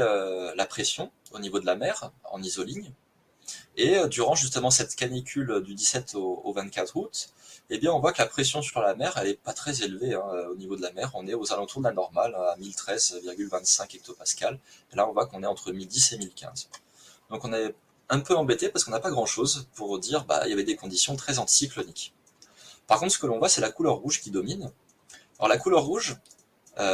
la pression au niveau de la mer, en isoligne, et durant justement cette canicule du 17 au 24 août, eh bien on voit que la pression sur la mer, elle est pas très élevée hein, au niveau de la mer. On est aux alentours de la normale, à 1013,25 hectopascal. Et là, on voit qu'on est entre 1010 et 1015. Donc on est un peu embêté parce qu'on n'a pas grand-chose pour dire bah il y avait des conditions très anticycloniques. Par contre, ce que l'on voit, c'est la couleur rouge qui domine. Alors la couleur rouge,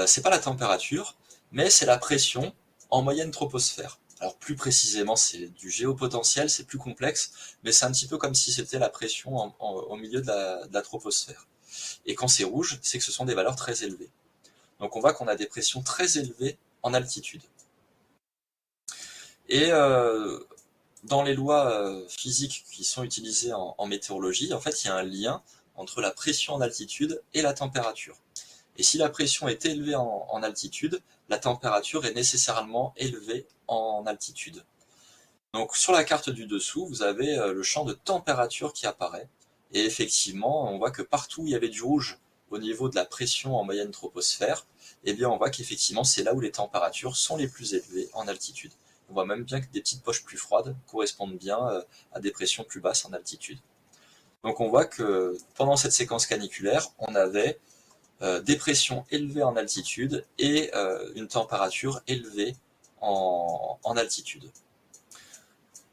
c'est pas la température, mais c'est la pression en moyenne troposphère. Alors plus précisément, c'est du géopotentiel, c'est plus complexe, mais c'est un petit peu comme si c'était la pression au milieu de la troposphère. Et quand c'est rouge, c'est que ce sont des valeurs très élevées. Donc on voit qu'on a des pressions très élevées en altitude. Et dans les lois physiques qui sont utilisées en météorologie, en fait, il y a un lien entre la pression en altitude et la température. Et si la pression est élevée en altitude, la température est nécessairement élevée en altitude. Donc sur la carte du dessous, vous avez le champ de température qui apparaît. Et effectivement, on voit que partout où il y avait du rouge au niveau de la pression en moyenne troposphère, eh bien on voit qu'effectivement c'est là où les températures sont les plus élevées en altitude. On voit même bien que des petites poches plus froides correspondent bien à des pressions plus basses en altitude. Donc on voit que pendant cette séquence caniculaire, on avait des pressions élevées en altitude et une température élevée en altitude.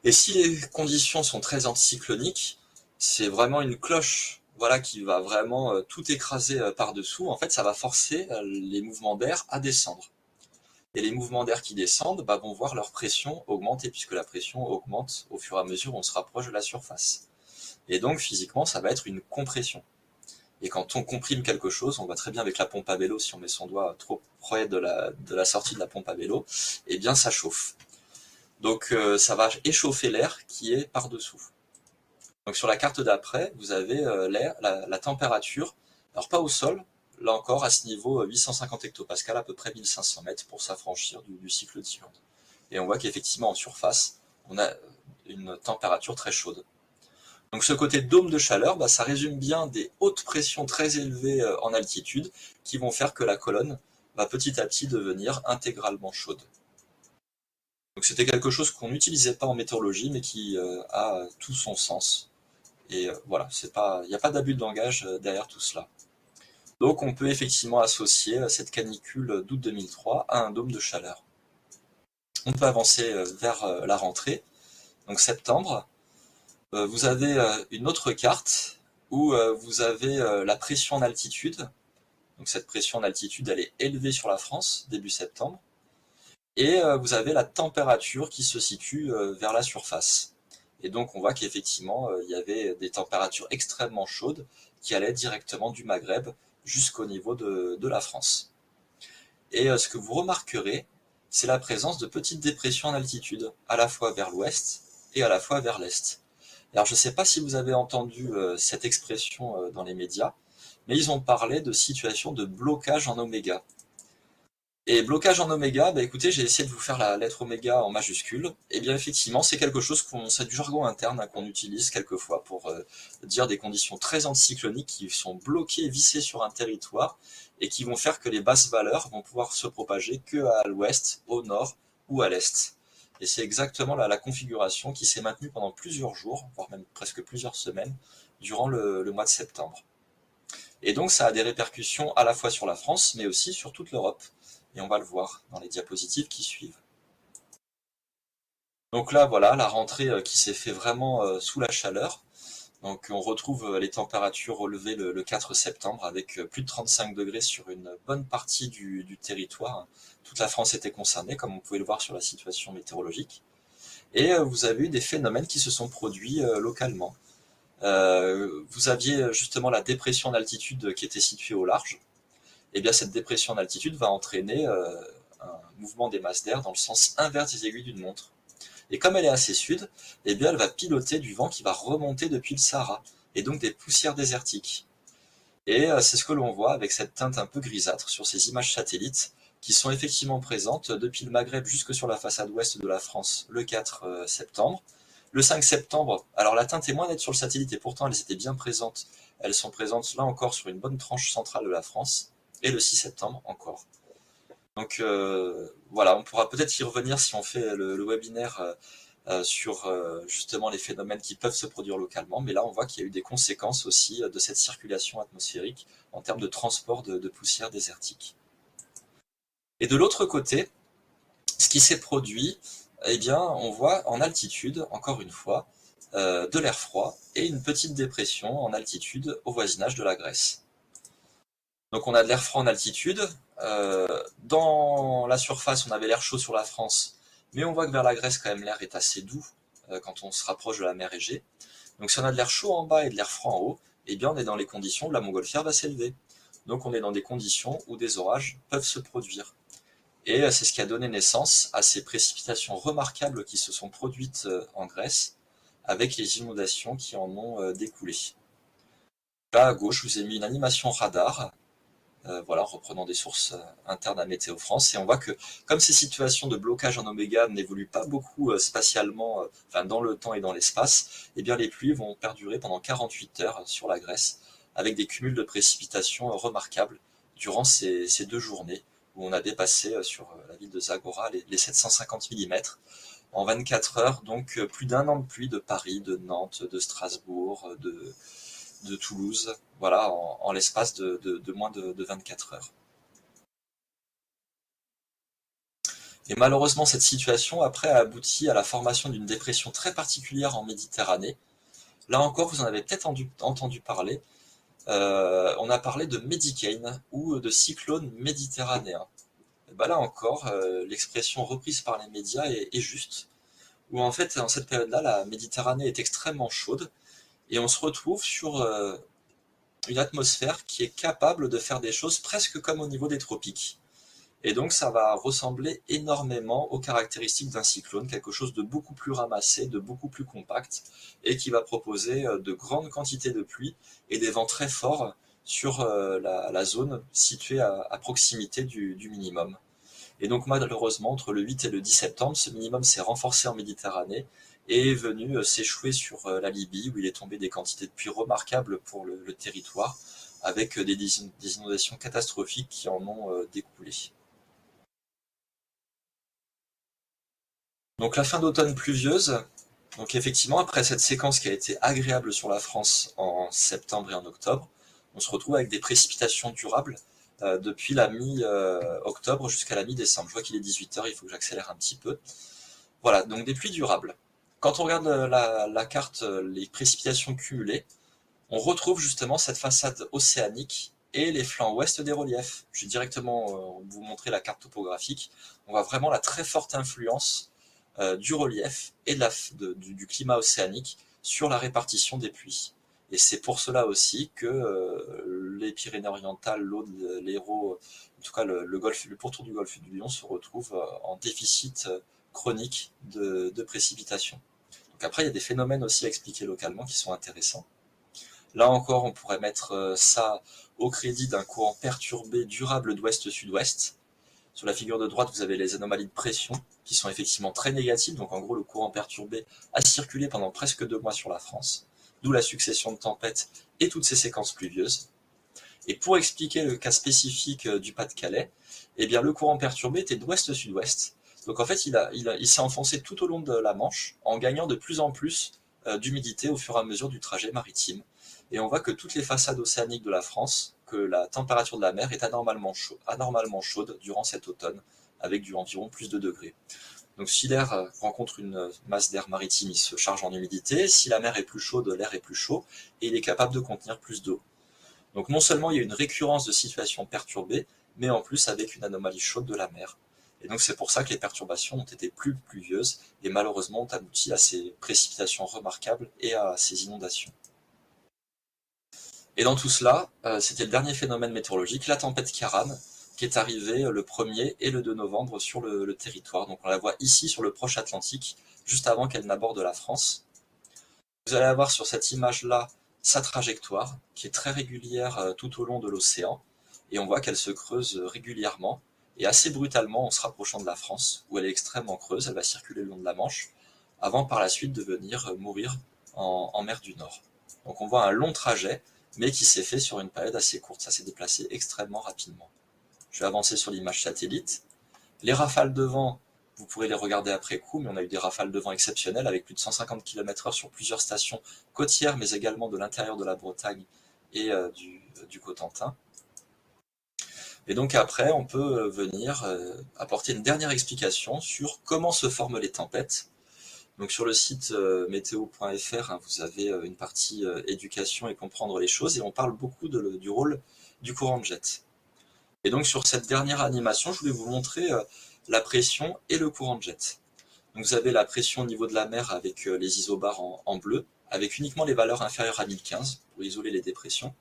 Et si les conditions sont très anticycloniques, c'est vraiment une cloche, voilà, qui va vraiment tout écraser par-dessous. En fait, ça va forcer les mouvements d'air à descendre. Et les mouvements d'air qui descendent vont voir leur pression augmenter, puisque la pression augmente au fur et à mesure où on se rapproche de la surface. Et donc, physiquement, ça va être une compression. Et quand on comprime quelque chose, on voit très bien avec la pompe à vélo, si on met son doigt trop près de la sortie de la pompe à vélo, eh bien ça chauffe. Donc ça va échauffer l'air qui est par-dessous. Donc sur la carte d'après, vous avez l'air, la température, alors pas au sol, là encore à ce niveau 850 hectopascal, à peu près 1500 mètres pour s'affranchir du cycle d'Islande. Et on voit qu'effectivement en surface, on a une température très chaude. Donc ce côté dôme de chaleur, ça résume bien des hautes pressions très élevées en altitude qui vont faire que la colonne va petit à petit devenir intégralement chaude. Donc c'était quelque chose qu'on n'utilisait pas en météorologie, mais qui a tout son sens. Et voilà, il n'y a pas d'abus de langage derrière tout cela. Donc on peut effectivement associer cette canicule d'août 2003 à un dôme de chaleur. On peut avancer vers la rentrée, donc septembre. Vous avez une autre carte où vous avez la pression en altitude. Donc cette pression en altitude, elle est élevée sur la France, début septembre. Et vous avez la température qui se situe vers la surface. Et donc on voit qu'effectivement, il y avait des températures extrêmement chaudes qui allaient directement du Maghreb jusqu'au niveau de la France. Et ce que vous remarquerez, c'est la présence de petites dépressions en altitude, à la fois vers l'ouest et à la fois vers l'est. Alors je ne sais pas si vous avez entendu cette expression dans les médias, mais ils ont parlé de situation de blocage en oméga. Et blocage en oméga, écoutez, j'ai essayé de vous faire la lettre oméga en majuscule. Et bien effectivement, c'est quelque chose c'est du jargon interne qu'on utilise quelquefois pour dire des conditions très anticycloniques qui sont bloquées, vissées sur un territoire et qui vont faire que les basses valeurs vont pouvoir se propager que à l'ouest, au nord ou à l'est. Et c'est exactement la configuration qui s'est maintenue pendant plusieurs jours, voire même presque plusieurs semaines, durant le mois de septembre. Et donc ça a des répercussions à la fois sur la France, mais aussi sur toute l'Europe. Et on va le voir dans les diapositives qui suivent. Donc là, voilà, la rentrée qui s'est fait vraiment sous la chaleur. Donc on retrouve les températures relevées le 4 septembre avec plus de 35 degrés sur une bonne partie du territoire. Toute la France était concernée, comme on pouvait le voir sur la situation météorologique. Et vous avez eu des phénomènes qui se sont produits localement. Vous aviez justement la dépression d'altitude qui était située au large. Et bien cette dépression d'altitude va entraîner un mouvement des masses d'air dans le sens inverse des aiguilles d'une montre. Et comme elle est assez sud, eh bien elle va piloter du vent qui va remonter depuis le Sahara, et donc des poussières désertiques. Et c'est ce que l'on voit avec cette teinte un peu grisâtre sur ces images satellites, qui sont effectivement présentes depuis le Maghreb jusque sur la façade ouest de la France le 4 septembre. Le 5 septembre, alors la teinte est moins nette sur le satellite, et pourtant elles étaient bien présentes. Elles sont présentes là encore sur une bonne tranche centrale de la France, et le 6 septembre encore. Donc voilà, on pourra peut-être y revenir si on fait le webinaire sur justement les phénomènes qui peuvent se produire localement, mais là on voit qu'il y a eu des conséquences aussi de cette circulation atmosphérique en termes de transport de poussière désertique. Et de l'autre côté, ce qui s'est produit, eh bien on voit en altitude, encore une fois, de l'air froid et une petite dépression en altitude au voisinage de la Grèce. Donc on a de l'air froid en altitude. Dans la surface, on avait l'air chaud sur la France, mais on voit que vers la Grèce, quand même, l'air est assez doux quand on se rapproche de la mer Égée. Donc si on a de l'air chaud en bas et de l'air froid en haut, eh bien on est dans les conditions où la montgolfière va s'élever. Donc on est dans des conditions où des orages peuvent se produire. Et c'est ce qui a donné naissance à ces précipitations remarquables qui se sont produites en Grèce, avec les inondations qui en ont découlé. Là à gauche, je vous ai mis une animation radar. Voilà, en reprenant des sources internes à Météo France. Et on voit que comme ces situations de blocage en oméga n'évoluent pas beaucoup spatialement, enfin dans le temps et dans l'espace, eh bien les pluies vont perdurer pendant 48 heures sur la Grèce, avec des cumuls de précipitations remarquables durant ces 2 journées, où on a dépassé sur la ville de Zagora les 750 mm en 24 heures, donc plus d'1 an de pluie de Paris, de Nantes, de Strasbourg, de Toulouse, voilà, en l'espace de moins de 24 heures. Et malheureusement, cette situation, après, a abouti à la formation d'une dépression très particulière en Méditerranée. Là encore, vous en avez peut-être entendu parler. On a parlé de Médicane ou de cyclone méditerranéen. Et ben là encore, l'expression reprise par les médias est juste, où en fait, en cette période-là, la Méditerranée est extrêmement chaude, et on se retrouve sur une atmosphère qui est capable de faire des choses presque comme au niveau des tropiques. Et donc ça va ressembler énormément aux caractéristiques d'un cyclone, quelque chose de beaucoup plus ramassé, de beaucoup plus compact, et qui va proposer de grandes quantités de pluie et des vents très forts sur la zone située à proximité du minimum. Et donc malheureusement, entre le 8 et le 10 septembre, ce minimum s'est renforcé en Méditerranée et est venu s'échouer sur la Libye, où il est tombé des quantités de pluie remarquables pour le territoire, avec des inondations catastrophiques qui en ont découlé. Donc la fin d'automne pluvieuse, donc effectivement, après cette séquence qui a été agréable sur la France en septembre et en octobre, on se retrouve avec des précipitations durables depuis la mi-octobre jusqu'à la mi-décembre. Je vois qu'il est 18 h, il faut que j'accélère un petit peu. Voilà, donc des pluies durables. Quand on regarde la carte, les précipitations cumulées, on retrouve justement cette façade océanique et les flancs ouest des reliefs. Je vais directement vous montrer la carte topographique. On voit vraiment la très forte influence du relief et du climat océanique sur la répartition des pluies. Et c'est pour cela aussi que les Pyrénées-Orientales, l'Aude, l'Hérault, en tout cas le pourtour du golfe du Lion se retrouve en déficit chronique de précipitations. Donc après, il y a des phénomènes aussi à expliquer localement qui sont intéressants. Là encore, on pourrait mettre ça au crédit d'un courant perturbé durable d'ouest-sud-ouest. Sur la figure de droite, vous avez les anomalies de pression qui sont effectivement très négatives. Donc en gros, le courant perturbé a circulé pendant presque 2 mois sur la France, d'où la succession de tempêtes et toutes ces séquences pluvieuses. Et pour expliquer le cas spécifique du Pas-de-Calais, eh bien le courant perturbé était d'ouest-sud-ouest. Donc en fait, il s'est enfoncé tout au long de la Manche en gagnant de plus en plus d'humidité au fur et à mesure du trajet maritime. Et on voit que toutes les façades océaniques de la France, que la température de la mer est anormalement chaude durant cet automne, avec du environ plus de degrés. Donc si l'air rencontre une masse d'air maritime, il se charge en humidité. Si la mer est plus chaude, l'air est plus chaud et il est capable de contenir plus d'eau. Donc non seulement il y a une récurrence de situations perturbées, mais en plus avec une anomalie chaude de la mer. Et donc c'est pour ça que les perturbations ont été plus pluvieuses et malheureusement ont abouti à ces précipitations remarquables et à ces inondations. Et dans tout cela, c'était le dernier phénomène météorologique, la tempête Kiaran, qui est arrivée le 1er et le 2 novembre sur le territoire. Donc on la voit ici sur le proche Atlantique, juste avant qu'elle n'aborde la France. Vous allez avoir sur cette image-là sa trajectoire, qui est très régulière tout au long de l'océan, et on voit qu'elle se creuse régulièrement, et assez brutalement en se rapprochant de la France, où elle est extrêmement creuse, elle va circuler le long de la Manche, avant par la suite de venir mourir en mer du Nord. Donc on voit un long trajet, mais qui s'est fait sur une période assez courte, ça s'est déplacé extrêmement rapidement. Je vais avancer sur l'image satellite. Les rafales de vent, vous pourrez les regarder après coup, mais on a eu des rafales de vent exceptionnelles avec plus de 150 km/h sur plusieurs stations côtières, mais également de l'intérieur de la Bretagne et du Cotentin. Et donc après, on peut venir apporter une dernière explication sur comment se forment les tempêtes. Donc sur le site météo.fr, vous avez une partie éducation et comprendre les choses, et on parle beaucoup du rôle du courant de jet. Et donc sur cette dernière animation, je voulais vous montrer la pression et le courant de jet. Donc vous avez la pression au niveau de la mer avec les isobars en bleu, avec uniquement les valeurs inférieures à 1015 pour isoler les dépressions.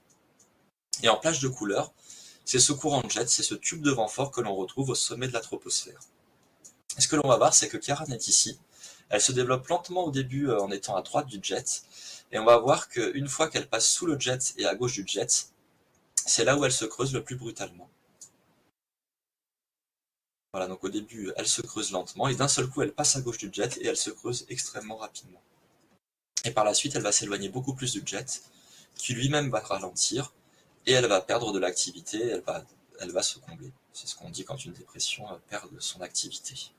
Et en plage de couleur, c'est ce courant de jet, c'est ce tube de vent fort que l'on retrouve au sommet de la troposphère. Et ce que l'on va voir, c'est que Kiaran est ici. Elle se développe lentement au début en étant à droite du jet, et on va voir qu'une fois qu'elle passe sous le jet et à gauche du jet, c'est là où elle se creuse le plus brutalement. Voilà, donc au début, elle se creuse lentement, et d'un seul coup, elle passe à gauche du jet, et elle se creuse extrêmement rapidement. Et par la suite, elle va s'éloigner beaucoup plus du jet, qui lui-même va ralentir, et elle va perdre de l'activité, elle va se combler. C'est ce qu'on dit quand une dépression perd de son activité.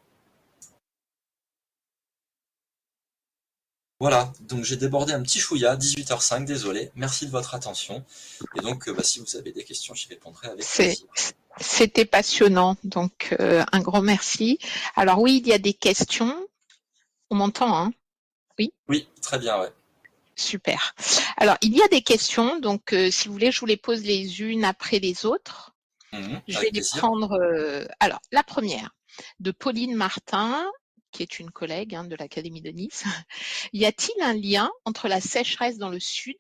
Voilà, donc j'ai débordé un petit chouïa, 18h05, désolé. Merci de votre attention. Et donc, si vous avez des questions, j'y répondrai avec C'est plaisir. C'était passionnant, donc un grand merci. Alors oui, il y a des questions. On m'entend, hein? Oui, Oui, très bien, ouais. super. Alors, il y a des questions, donc si vous voulez, je vous les pose les unes après les autres. Je vais Avec les plaisir. prendre. Alors, la première, de Pauline Martin, qui est une collègue de l'Académie de Nice. Y a-t-il un lien entre la sécheresse dans le sud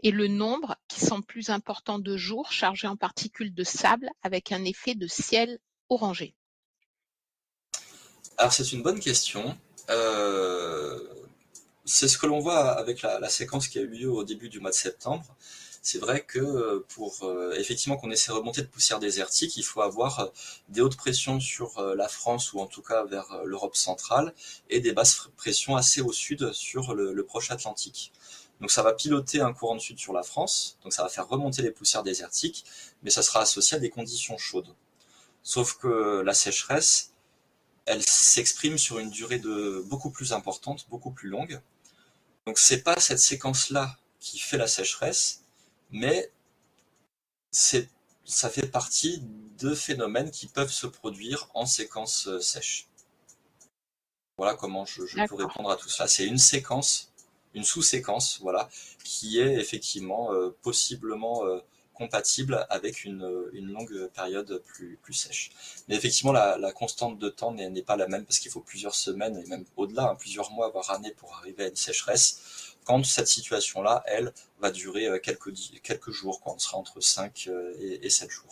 et le nombre qui semble plus important de jours chargés en particules de sable avec un effet de ciel orangé? Alors c'est une bonne question. Euh, c'est ce que l'on voit avec la séquence qui a eu lieu au début du mois de septembre. C'est vrai que pour effectivement qu'on ait ces remontées de poussière désertique, il faut avoir des hautes pressions sur la France ou en tout cas vers l'Europe centrale et des basses pressions assez au sud sur le proche Atlantique. Donc ça va piloter un courant de sud sur la France, donc ça va faire remonter les poussières désertiques, mais ça sera associé à des conditions chaudes. Sauf que la sécheresse, elle s'exprime sur une durée de beaucoup plus importante, beaucoup plus longue. Donc c'est pas cette séquence-là qui fait la sécheresse, mais c'est, ça fait partie de phénomènes qui peuvent se produire en séquence sèche. Voilà comment je peux D'accord. répondre à tout ça. C'est une séquence, une sous-séquence, voilà, qui est effectivement possiblement compatible avec une longue période plus sèche. Mais effectivement, la constante de temps n'est pas la même parce qu'il faut plusieurs semaines et même au-delà, plusieurs mois, voire années pour arriver à une sécheresse. Quand cette situation-là, elle, va durer quelques jours, quand on sera entre 5 et 7 jours.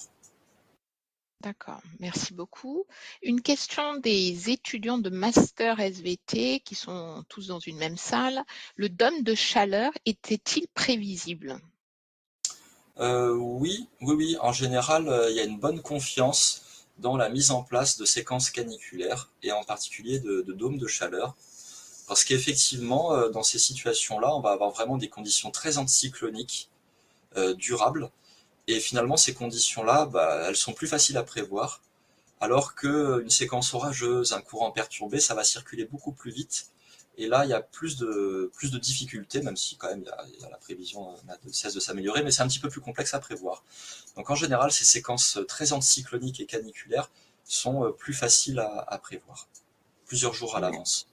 D'accord, merci beaucoup. Une question des étudiants de master SVT qui sont tous dans une même salle. Le dôme de chaleur était-il prévisible? Oui. En général, il y a une bonne confiance dans la mise en place de séquences caniculaires et en particulier de dômes de chaleur. Parce qu'effectivement, dans ces situations-là, on va avoir vraiment des conditions très anticycloniques, durables. Et finalement, ces conditions-là, elles sont plus faciles à prévoir. Alors qu'une séquence orageuse, un courant perturbé, ça va circuler beaucoup plus vite. Et là, il y a plus de difficultés, même si quand même la prévision n'a de cesse de s'améliorer, mais c'est un petit peu plus complexe à prévoir. Donc en général, ces séquences très anticycloniques et caniculaires sont plus faciles à prévoir, plusieurs jours à l'avance.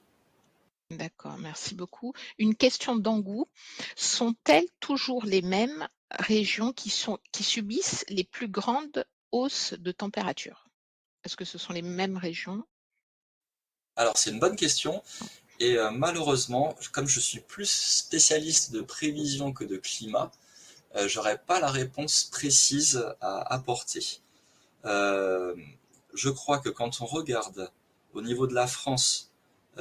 D'accord, merci beaucoup. Une question d'Angou. Sont-elles toujours les mêmes régions qui subissent les plus grandes hausses de température? Est-ce que ce sont les mêmes régions? Alors c'est une bonne question, et malheureusement, comme je suis plus spécialiste de prévision que de climat, j'aurais pas la réponse précise à apporter. Euh, je crois que quand on regarde au niveau de la France,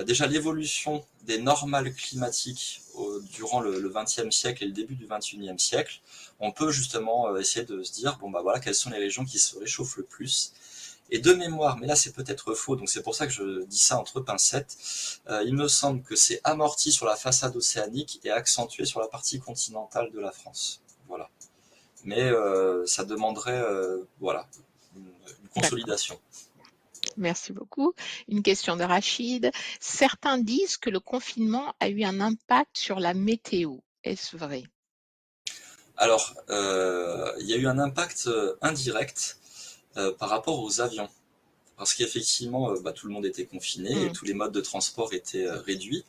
déjà l'évolution des normales climatiques durant le XXe siècle et le début du XXIe siècle, on peut justement essayer de se dire, bon bah voilà, quelles sont les régions qui se réchauffent le plus. Et de mémoire, mais là c'est peut-être faux, donc c'est pour ça que je dis ça entre pincettes, il me semble que c'est amorti sur la façade océanique et accentué sur la partie continentale de la France. Voilà. Mais ça demanderait voilà, une D'accord, consolidation. merci beaucoup. Une question de Rachid. Certains disent que le confinement a eu un impact sur la météo. Est-ce vrai? Alors, il y a eu un impact indirect par rapport aux avions. Parce qu'effectivement, tout le monde était confiné et Hmm, tous les modes de transport étaient réduits.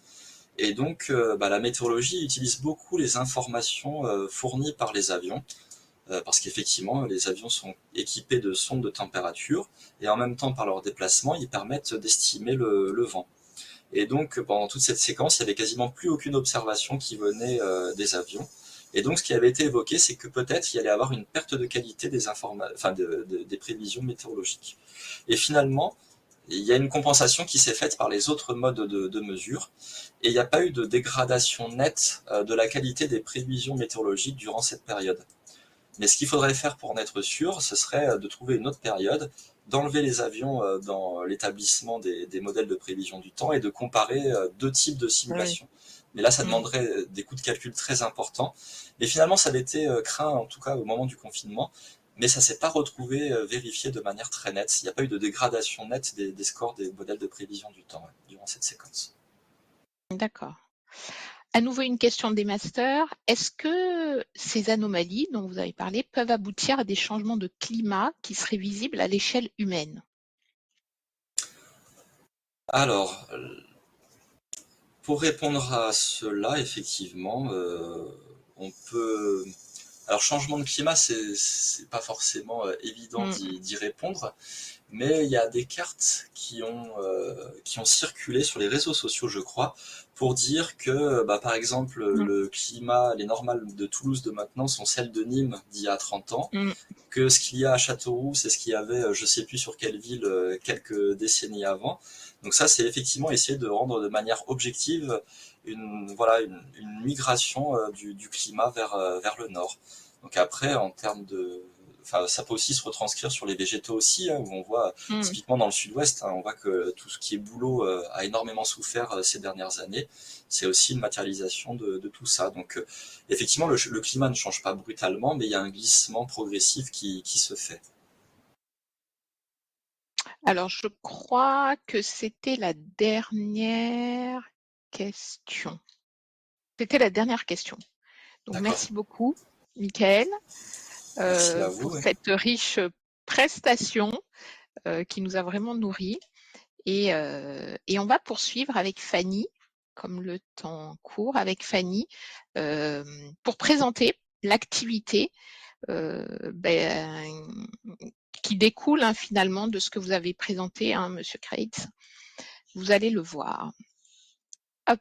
Et donc, la météorologie utilise beaucoup les informations fournies par les avions, parce qu'effectivement, les avions sont équipés de sondes de température, et en même temps, par leur déplacement, ils permettent d'estimer le vent. Et donc, pendant toute cette séquence, il n'y avait quasiment plus aucune observation qui venait des avions. Et donc, ce qui avait été évoqué, c'est que peut-être il y allait avoir une perte de qualité des prévisions météorologiques. Et finalement, il y a une compensation qui s'est faite par les autres modes de mesure, et il n'y a pas eu de dégradation nette de la qualité des prévisions météorologiques durant cette période. Mais ce qu'il faudrait faire pour en être sûr, ce serait de trouver une autre période, d'enlever les avions dans l'établissement des modèles de prévision du temps et de comparer deux types de oui. simulations. Mais là, ça Hmm, demanderait des coûts de calcul très importants. Mais finalement, ça avait été craint, en tout cas au moment du confinement, mais ça s'est pas retrouvé vérifié de manière très nette. Il n'y a pas eu de dégradation nette des scores des modèles de prévision du temps durant cette séquence. d'accord. À nouveau une question des masters. Est-ce que ces anomalies dont vous avez parlé peuvent aboutir à des changements de climat qui seraient visibles à l'échelle humaine? Alors, pour répondre à cela, effectivement, on peut. Alors, changement de climat, c'est pas forcément évident Mm, d'y répondre, mais il y a des cartes qui ont circulé sur les réseaux sociaux, je crois, pour dire que, bah, par exemple, mm, le climat, les normales de Toulouse de maintenant sont celles de Nîmes d'il y a 30 ans, mm. que ce qu'il y a à Châteauroux, c'est ce qu'il y avait, je sais plus sur quelle ville, quelques décennies avant. Donc ça, c'est effectivement essayer de rendre de manière objective une migration du climat vers le nord. Donc après, en termes de, enfin, ça peut aussi se retranscrire sur les végétaux aussi, hein, où on voit Mm. typiquement dans le sud-ouest, hein, on voit que tout ce qui est bouleau a énormément souffert ces dernières années. C'est aussi une matérialisation de tout ça. Donc effectivement, le climat ne change pas brutalement, mais il y a un glissement progressif qui se fait. Alors, je crois que c'était la dernière question. C'était la dernière question. Donc, D'accord. merci beaucoup, Michael, Merci à vous. pour Ouais. cette riche prestation qui nous a vraiment nourris. Et on va poursuivre avec Fanny, comme le temps court, avec Fanny, pour présenter l'activité qui découle finalement de ce que vous avez présenté, hein, Monsieur Kreitz. Vous allez le voir. Hop.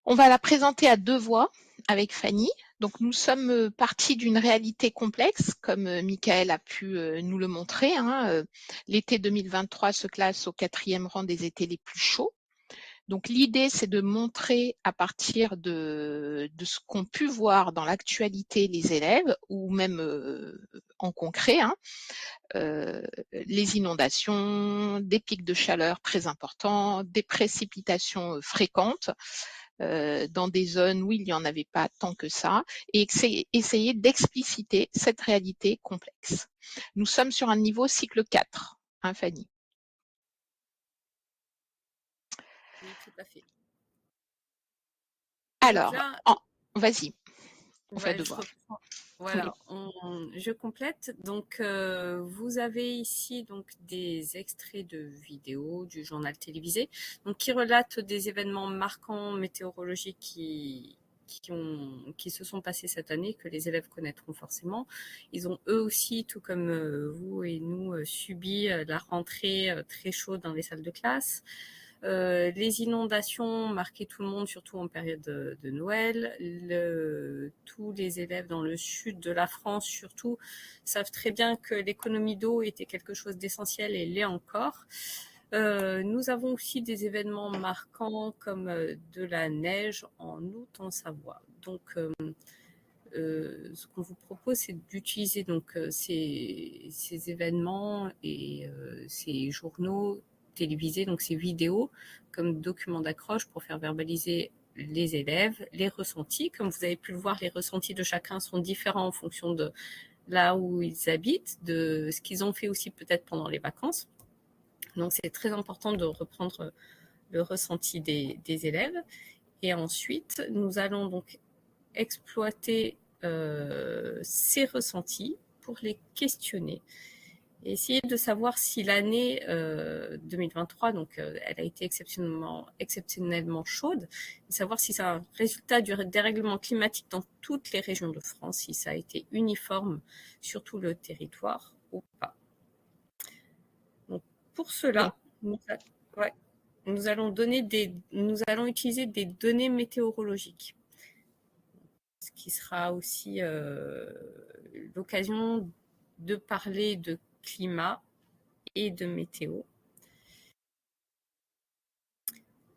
On va la présenter à deux voix avec Fanny. Donc nous sommes partis d'une réalité complexe, comme Michael a pu nous le montrer. Hein. L'été 2023 se classe au 4e rang des étés les plus chauds. Donc l'idée, c'est de montrer à partir de ce qu'ont pu voir dans l'actualité les élèves, ou même en concret, hein, les inondations, des pics de chaleur très importants, des précipitations fréquentes dans des zones où il n'y en avait pas tant que ça, et essayer d'expliciter cette réalité complexe. Nous sommes sur un niveau cycle 4, hein, Fanny? Oui, tout à fait. Donc Alors, là, vas-y, on fait à ouais, deux je voix. reprends. Oui. Voilà, je complète. Donc, vous avez ici donc des extraits de vidéos du journal télévisé, donc qui relatent des événements marquants météorologiques qui se sont passés cette année, que les élèves connaîtront forcément. Ils ont eux aussi, tout comme vous et nous, subi la rentrée très chaude dans les salles de classe. Les inondations marquaient tout le monde, surtout en période de Noël. Tous les élèves dans le sud de la France, surtout, savent très bien que l'économie d'eau était quelque chose d'essentiel et l'est encore. Nous avons aussi des événements marquants comme de la neige en août en Savoie. Donc, ce qu'on vous propose, c'est d'utiliser donc ces événements et ces journaux télévisés, donc ces vidéos, comme documents d'accroche pour faire verbaliser les élèves, les ressentis. Comme vous avez pu le voir, les ressentis de chacun sont différents en fonction de là où ils habitent, de ce qu'ils ont fait aussi peut-être pendant les vacances. Donc c'est très important de reprendre le ressenti des élèves. Et ensuite, nous allons donc exploiter ces ressentis pour les questionner et essayer de savoir si l'année 2023, donc elle a été exceptionnellement chaude, et savoir si c'est un résultat du dérèglement climatique dans toutes les régions de France, si ça a été uniforme sur tout le territoire ou pas. Donc pour cela, ouais, nous allons utiliser des données météorologiques, ce qui sera aussi l'occasion de parler de climat et de météo.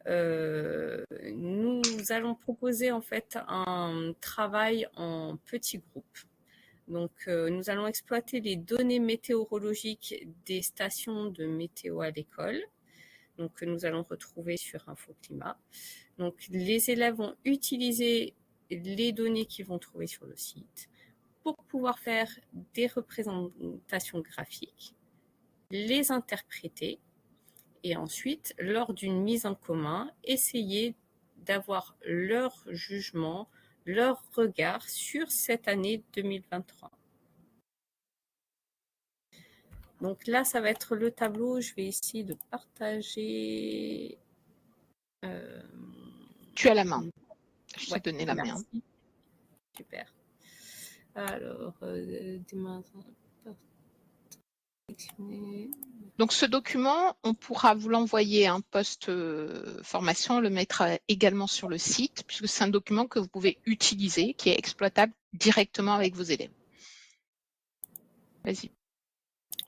Nous allons proposer en fait un travail en petits groupes. Donc, nous allons exploiter les données météorologiques des stations de météo à l'école, donc que nous allons retrouver sur InfoClimat. Donc, les élèves vont utiliser les données qu'ils vont trouver sur le site pour pouvoir faire des représentations graphiques, les interpréter et ensuite, lors d'une mise en commun, essayer d'avoir leur jugement, leur regard sur cette année 2023. Donc là, ça va être le tableau. Je vais essayer de partager. Tu as la main. Je t'ai Ouais, donné la main. merci. Super. Alors, Donc ce document, on pourra vous l'envoyer un post formation, le mettre également sur le site, puisque c'est un document que vous pouvez utiliser, qui est exploitable directement avec vos élèves. Vas-y.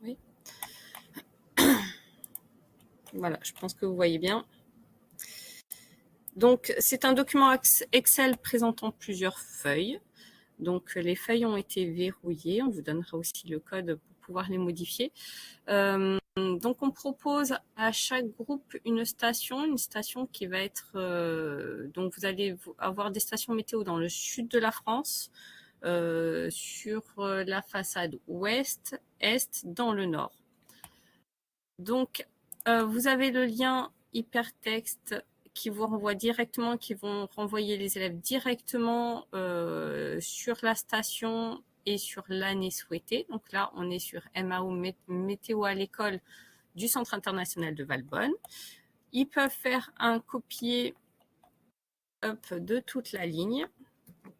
Oui. Voilà, je pense que vous voyez bien. Donc, c'est un document Excel présentant plusieurs feuilles. Donc, les feuilles ont été verrouillées. On vous donnera aussi le code pour pouvoir les modifier. Donc, on propose à chaque groupe une station qui va être... donc, vous allez avoir des stations météo dans le sud de la France, sur la façade ouest, est, dans le nord. Donc, vous avez le lien hypertexte qui vous renvoie directement, qui vont renvoyer les élèves directement sur la station et sur l'année souhaitée. Donc là, on est sur MAO Météo à l'école du Centre international de Valbonne. Ils peuvent faire un copier de toute la ligne,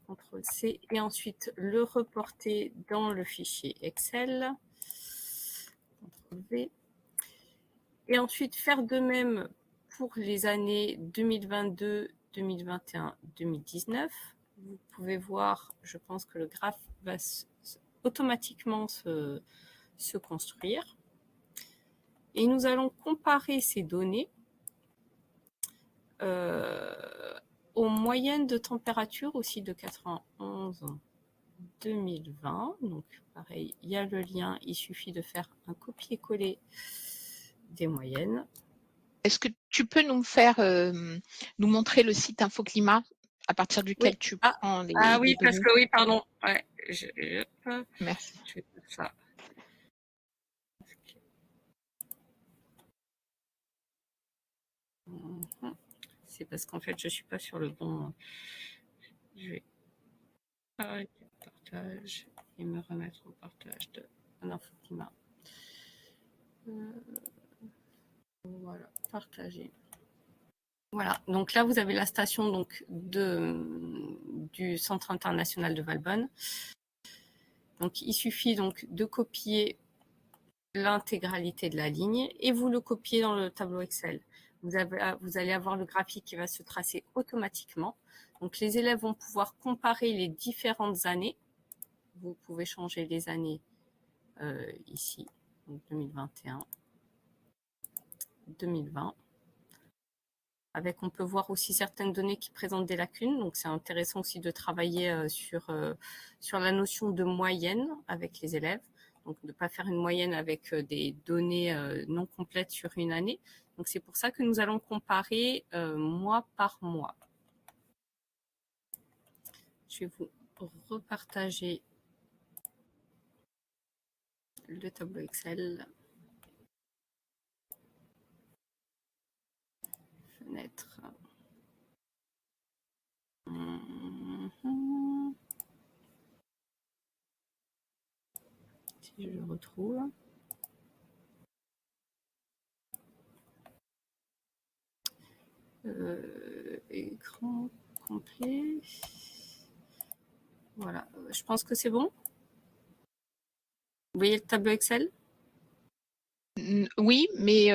CTRL-C, et ensuite le reporter dans le fichier Excel, CTRL-V. Et ensuite faire de même pour les années 2022, 2021, 2019. Vous pouvez voir, je pense que le graphe va automatiquement se construire. Et nous allons comparer ces données aux moyennes de température aussi de 91 2020. Donc pareil, il y a le lien, il suffit de faire un copier-coller des moyennes. Est-ce que tu peux nous faire, nous montrer le site InfoClimat à partir duquel Oui. tu prends les Ah oui, les parce données? que oui, pardon. Ouais, Merci. je vais faire ça. C'est parce qu'en fait, je suis pas sur le bon. Je vais arrêter le partage et me remettre au partage de InfoClimat. Voilà, partager. Voilà, donc là, vous avez la station donc, du Centre international de Valbonne. Donc, il suffit donc de copier l'intégralité de la ligne et vous le copiez dans le tableau Excel. Vous allez avoir le graphique qui va se tracer automatiquement. Donc, les élèves vont pouvoir comparer les différentes années. Vous pouvez changer les années ici, donc 2021, 2020. On peut voir aussi certaines données qui présentent des lacunes. Donc, c'est intéressant aussi de travailler sur la notion de moyenne avec les élèves. Donc, de ne pas faire une moyenne avec des données non complètes sur une année. Donc, c'est pour ça que nous allons comparer mois par mois. Je vais vous repartager le tableau Excel. Fenêtre. Si je le retrouve. Écran complet. Voilà, je pense que c'est bon. Vous voyez le tableau Excel? Oui, mais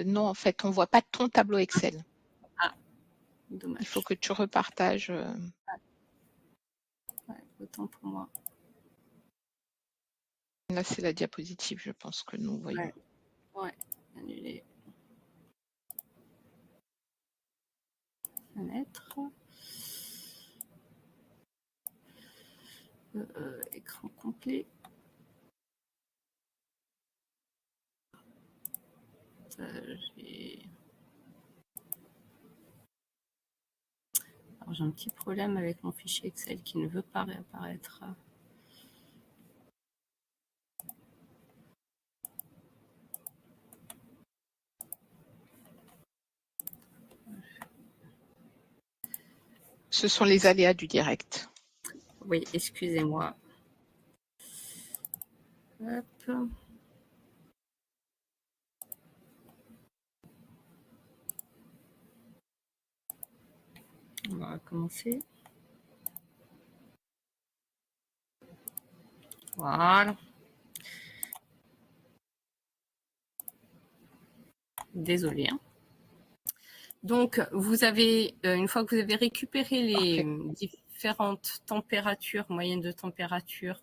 non, en fait, on voit pas ton tableau Excel. Ah, dommage. Il faut que tu repartages. Ouais, autant pour moi. Là, c'est la diapositive, je pense que nous voyons. Ouais, annuler. Fenêtre. Écran complet. Alors, j'ai un petit problème avec mon fichier Excel qui ne veut pas réapparaître. Ce sont les aléas du direct. Oui, excusez-moi. Hop. On va commencer. Voilà. Désolée. Hein. Donc, vous avez, une fois que vous avez récupéré les différentes températures, moyennes de température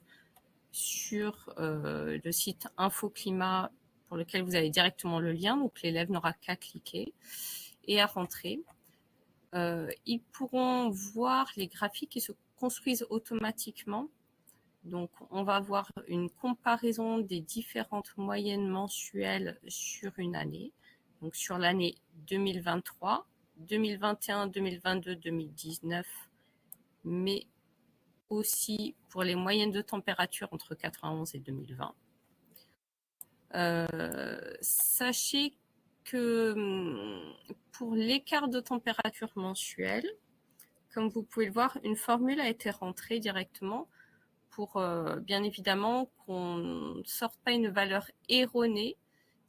sur le site InfoClimat pour lequel vous avez directement le lien, donc l'élève n'aura qu'à cliquer et à rentrer. Ils pourront voir les graphiques qui se construisent automatiquement. Donc, on va avoir une comparaison des différentes moyennes mensuelles sur une année. Donc, sur l'année 2023, 2021, 2022, 2019, mais aussi pour les moyennes de température entre 91 et 2020. Sachez que pour l'écart de température mensuel, comme vous pouvez le voir, une formule a été rentrée directement pour bien évidemment qu'on ne sorte pas une valeur erronée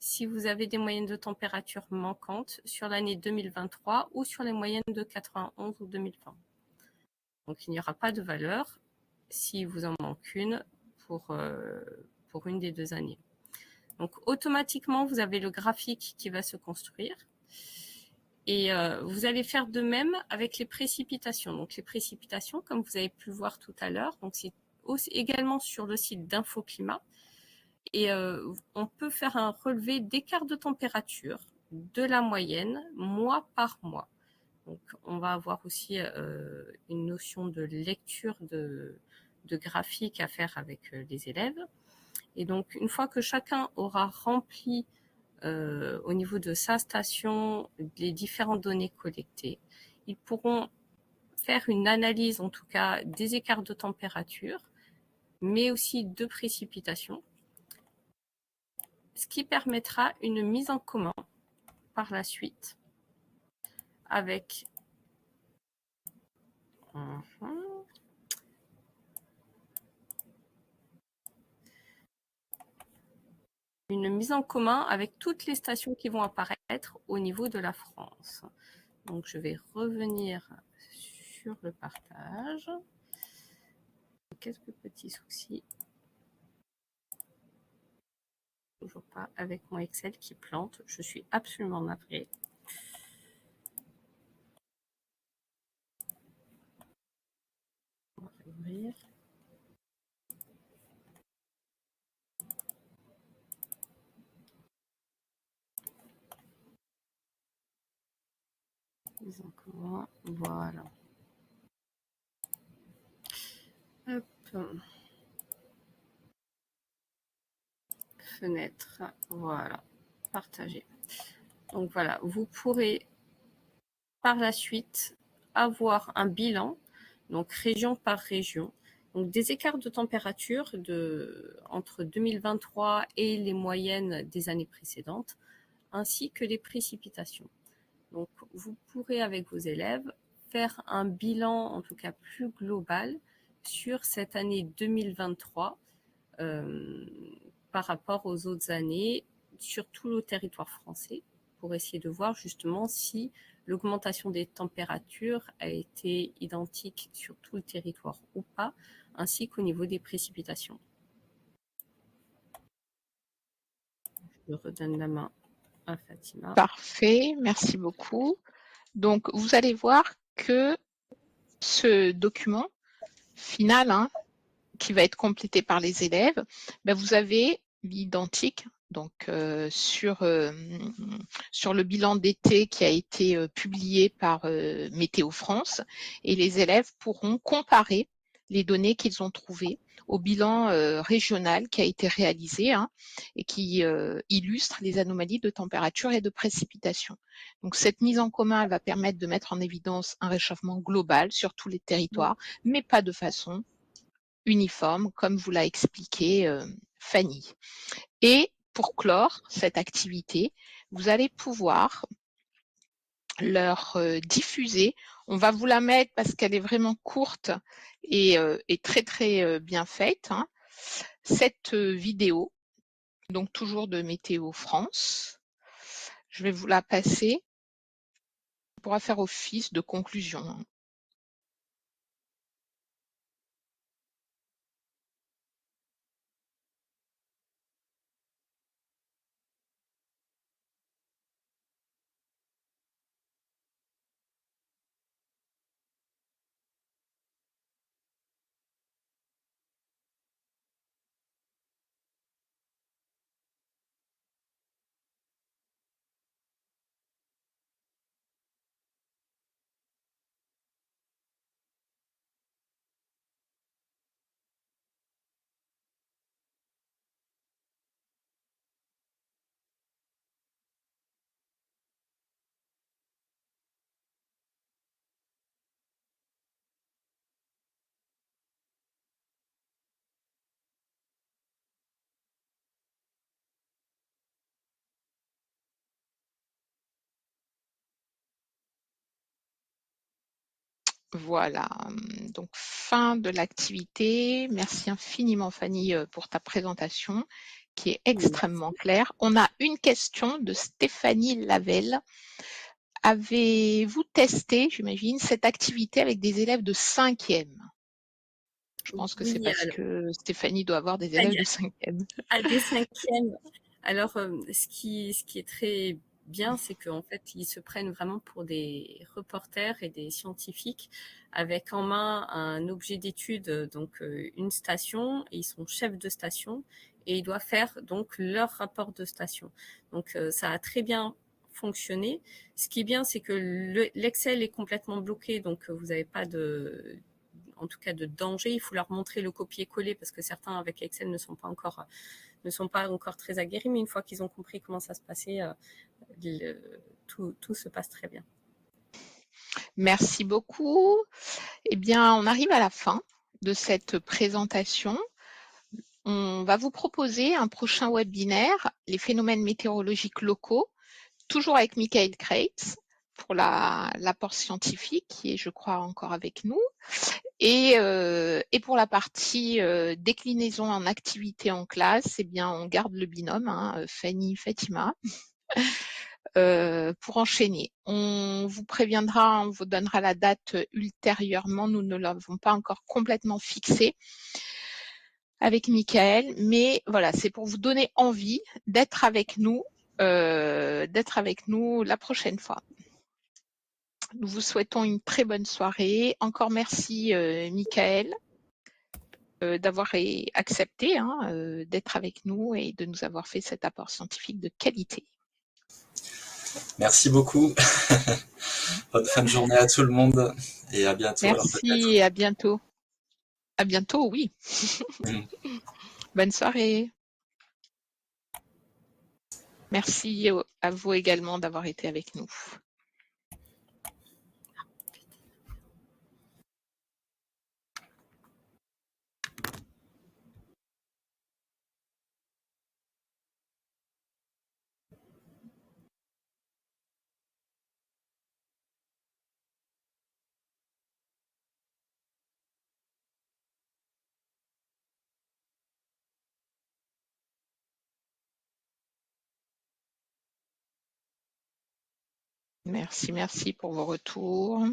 si vous avez des moyennes de température manquantes sur l'année 2023 ou sur les moyennes de 91 ou 2020. Donc il n'y aura pas de valeur si vous en manque une pour une des deux années. Donc automatiquement, vous avez le graphique qui va se construire. Et vous allez faire de même avec les précipitations. Donc les précipitations, comme vous avez pu le voir tout à l'heure, donc c'est aussi également sur le site d'InfoClimat. Et on peut faire un relevé d'écart de température de la moyenne mois par mois. Donc on va avoir aussi une notion de lecture de graphiques à faire avec les élèves. Et donc une fois que chacun aura rempli au niveau de sa station les différentes données collectées, ils pourront faire une analyse en tout cas des écarts de température, mais aussi de précipitations, ce qui permettra une mise en commun par la suite avec une mise en commun avec toutes les stations qui vont apparaître au niveau de la France. Donc je vais revenir sur le partage. Quelques petits soucis. Toujours pas avec mon Excel qui plante. Je suis absolument navrée. On va réouvrir. Voilà. Hop. Fenêtre. Voilà. Partager. Donc voilà, vous pourrez par la suite avoir un bilan, donc région par région, donc des écarts de température entre 2023 et les moyennes des années précédentes, ainsi que les précipitations. Donc vous pourrez avec vos élèves faire un bilan en tout cas plus global sur cette année 2023 par rapport aux autres années sur tout le territoire français, pour essayer de voir justement si l'augmentation des températures a été identique sur tout le territoire ou pas, ainsi qu'au niveau des précipitations. Je redonne la main à Fatima. Parfait, merci beaucoup. Donc, vous allez voir que ce document final, qui va être complété par les élèves, vous avez l'identique donc sur le bilan d'été qui a été publié par Météo France, et les élèves pourront comparer les données qu'ils ont trouvées au bilan régional qui a été réalisé et qui illustre les anomalies de température et de précipitation. Donc cette mise en commun va permettre de mettre en évidence un réchauffement global sur tous les territoires, mais pas de façon uniforme, comme vous l'a expliqué Fanny. Et pour clore cette activité, vous allez pouvoir leur diffuser. On va vous la mettre parce qu'elle est vraiment courte et très très bien faite, hein. Cette vidéo, donc toujours de Météo France, je vais vous la passer. On pourra faire office de conclusion, hein. Voilà, donc fin de l'activité. Merci infiniment Fanny pour ta présentation qui est extrêmement claire. On a une question de Stéphanie Lavelle. Avez-vous testé, j'imagine, cette activité avec des élèves de 5e? Je pense que c'est Oui, parce alors, que Stéphanie doit avoir des élèves de 5e. à des cinquièmes. Alors, ce qui est très bien, c'est qu'en fait, ils se prennent vraiment pour des reporters et des scientifiques avec en main un objet d'étude, donc une station, et ils sont chefs de station et ils doivent faire donc leur rapport de station. Donc, ça a très bien fonctionné. Ce qui est bien, c'est que l'Excel est complètement bloqué, donc vous n'avez pas en tout cas de danger. Il faut leur montrer le copier-coller parce que certains avec Excel ne sont pas encore très aguerris, mais une fois qu'ils ont compris comment ça se passait, tout se passe très bien. Merci beaucoup. Eh bien, on arrive à la fin de cette présentation. On va vous proposer un prochain webinaire, les phénomènes météorologiques locaux, toujours avec Michael Kreitz pour l'apport scientifique, qui est, je crois, encore avec nous. Et pour la partie déclinaison en activité en classe, eh bien, on garde le binôme, hein, Fanny, Fatima, pour enchaîner. On vous préviendra, on vous donnera la date ultérieurement. Nous ne l'avons pas encore complètement fixée avec Michael, mais voilà, c'est pour vous donner envie d'être avec nous la prochaine fois. Nous vous souhaitons une très bonne soirée. Encore merci Michael d'avoir accepté d'être avec nous et de nous avoir fait cet apport scientifique de qualité. Merci beaucoup. Bonne fin de journée à tout le monde et à bientôt alors Merci peut-être. et à bientôt. À bientôt, oui. Mm. Bonne soirée. Merci à vous également d'avoir été avec nous. Merci pour vos retours.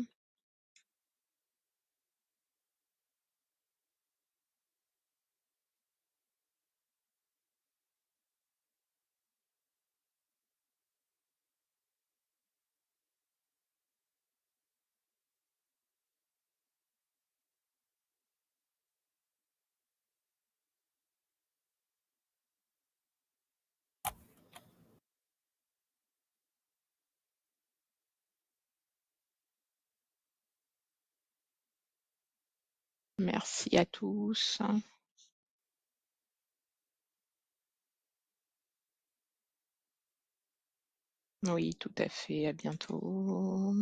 Merci à tous. Oui, tout à fait. À bientôt.